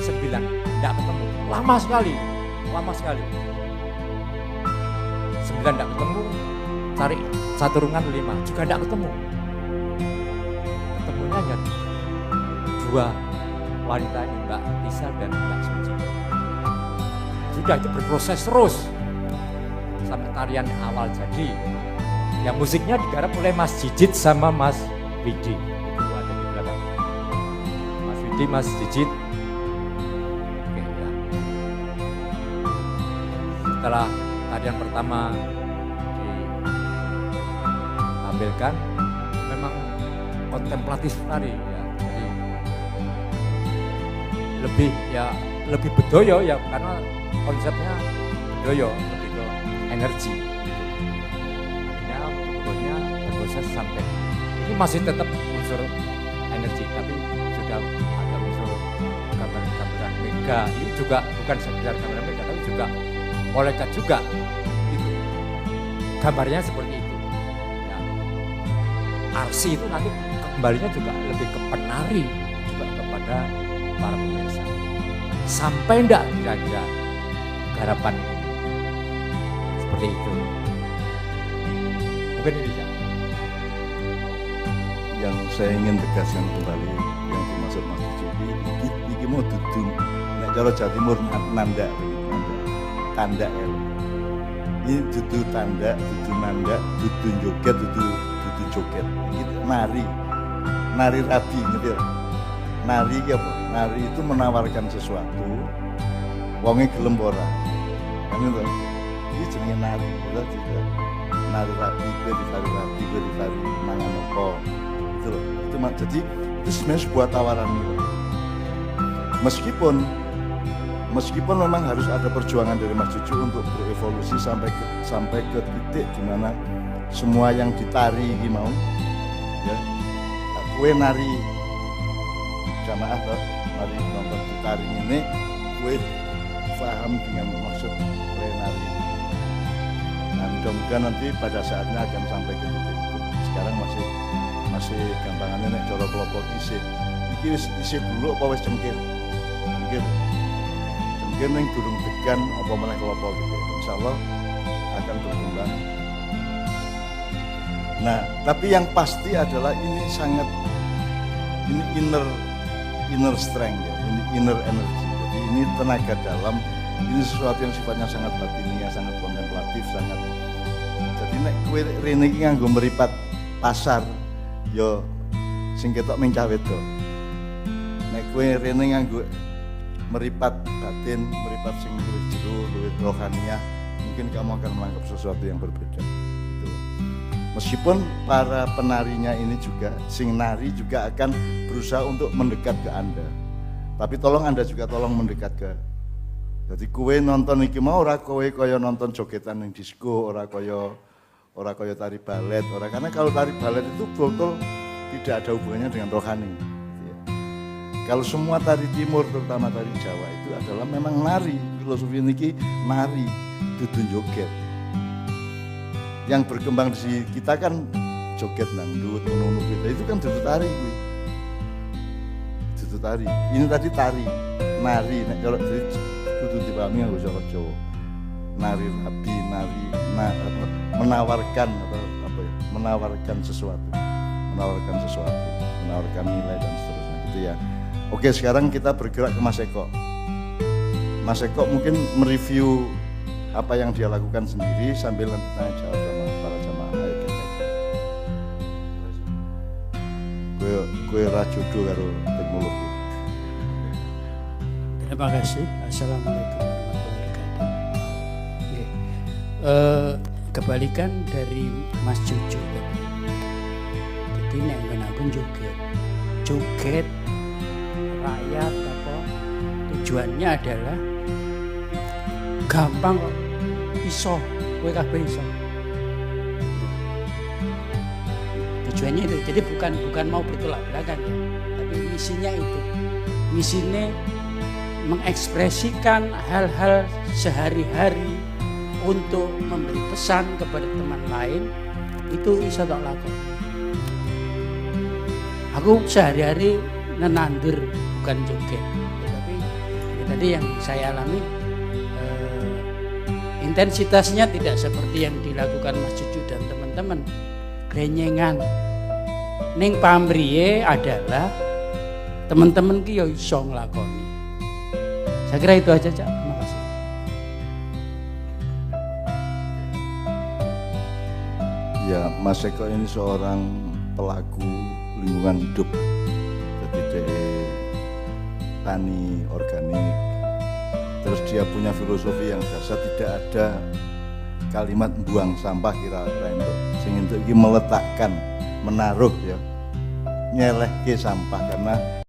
9, tidak ketemu. Lama sekali. 9 tidak ketemu, cari caturungan 5, juga tidak ketemu. Ketemunya hanya 2 wanita ini, Mbak Tisa dan Mbak Suci. Sudah itu berproses terus sampai tarian awal jadi. Yang musiknya digarap oleh Mas Jijit sama Mas Widi. Itu ada di belakang. Mas Widi, Mas Jijit. Oke, ya. Setelah tarian pertama ditampilkan, memang kontemplatif tari ya. Jadi lebih bedoyo ya, karena konsepnya bedoyo, lebih ke energi. Akhirnya bentuknya berproses sampai ini masih tetap unsur energi, tapi sudah ada unsur gambaran mega. Ini juga bukan sekedar gambaran mega, tapi juga malaikat juga. Itu gambarnya seperti itu. Ya. Arsi itu nanti kembalinya juga lebih ke penari, juga kepada para pemirsa. Sampai enggak kira-kira garapan ini seperti itu? Mungkin ini ya. Yang saya ingin tegaskan kembali yang dimaksud Mas Cuci, iki mau dudu nek cara Jawa Timur nanda tanda ya. Ini dudu tanda, dudu nanda, dudu joget, dudu joget. Iki nari rabi ngerti ya? Nari iki apa? Nari itu menawarkan sesuatu, wonge gelem ora. Kan itu. Iki jenenge nari, juga. Nari rabi, gue ditari mangan apa. Itu loh. Jadi itu sebenarnya sebuah tawaran gitu. Meskipun memang harus ada perjuangan dari Mas Cucu untuk berevolusi sampai ke titik di mana semua yang ditari ini mau ya kue nari jamaah toh, mari nonton ditari ini kue paham dengan maksud kue nari. Nah, mudah-mudahan nanti pada saatnya akan sampai ke titik itu. Sekarang masih gampangannya nek cara kelompok isih. Iki wis isih dulu apa wis cengkir? Cengkir ning durung degan apa meneh kelompok gitu. Insyaallah akan berkembang. Nah, tapi yang pasti adalah ini inner strength ya, ini inner energy. Jadi ini tenaga dalam, ini sesuatu yang sifatnya sangat batiniah, sangat kontemplatif. kreatif sangat. Jadi nek kowe rene iki nganggo meripat pasar yo sing ketok ming cah wedok. Nek kowe rene nganggo meripat batin, meripat sing luwih jero, luwih rohaniah, mungkin kamu akan menangkap sesuatu yang berbeda. Gitu. Meskipun para penarinya ini juga, sing nari juga akan berusaha untuk mendekat ke Anda. Tapi tolong Anda juga tolong mendekat ke. Jadi kowe nonton iki mau ora kowe kaya nonton jogetan ning disco, ora kaya tari balet, ora, karena kalau tari balet itu betul tidak ada hubungannya dengan rohani. Kalau semua tari timur, terutama tari Jawa itu adalah memang nari. Filosofi niki nari, dudu joget. Yang berkembang di kita kan joget dangdut, ngono kita itu kan dudu tari kuwi. Dudu tari. Ini tadi tari, nari. Nek kalau dudu dipahami nganggo cara Jawa. Nari rabi, menawarkan atau apa ya? Menawarkan sesuatu, menawarkan nilai dan seterusnya gitu ya. Oke, sekarang kita bergerak ke Mas Eko. Mas Eko mungkin mereview apa yang dia lakukan sendiri sambil nanti tanya jawab sama para jamaah. Ayo kita. Gue rajodo karo teknologi. Terima kasih. Assalamualaikum warahmatullahi wabarakatuh. Oke. Kebalikan dari Mas Cucu tadi. Jadi nek aku joget rakyat apa tujuannya adalah gampang kok iso, kowe kabeh iso. Tujuannya itu. Jadi bukan mau bertolak belakang ya, tapi misinya itu. Misinya mengekspresikan hal-hal sehari-hari untuk memberi pesan kepada teman lain, itu iso tak lakon. Aku sehari-hari nenandur, bukan joget. Tetapi tadi yang saya alami intensitasnya tidak seperti yang dilakukan Mas Cucu dan teman-teman. Grenyengan. Ning pamriye adalah teman-teman ki yo iso nglakoni. Saya kira itu aja, Cak. Terima kasih. Ya, Mas Eko ini seorang pelaku lingkungan hidup. Jadi dia tani organik. Terus dia punya filosofi yang dasar, tidak ada kalimat buang sampah kira-kira itu. Sing itu meletakkan, menaruh ya, nyelehke sampah karena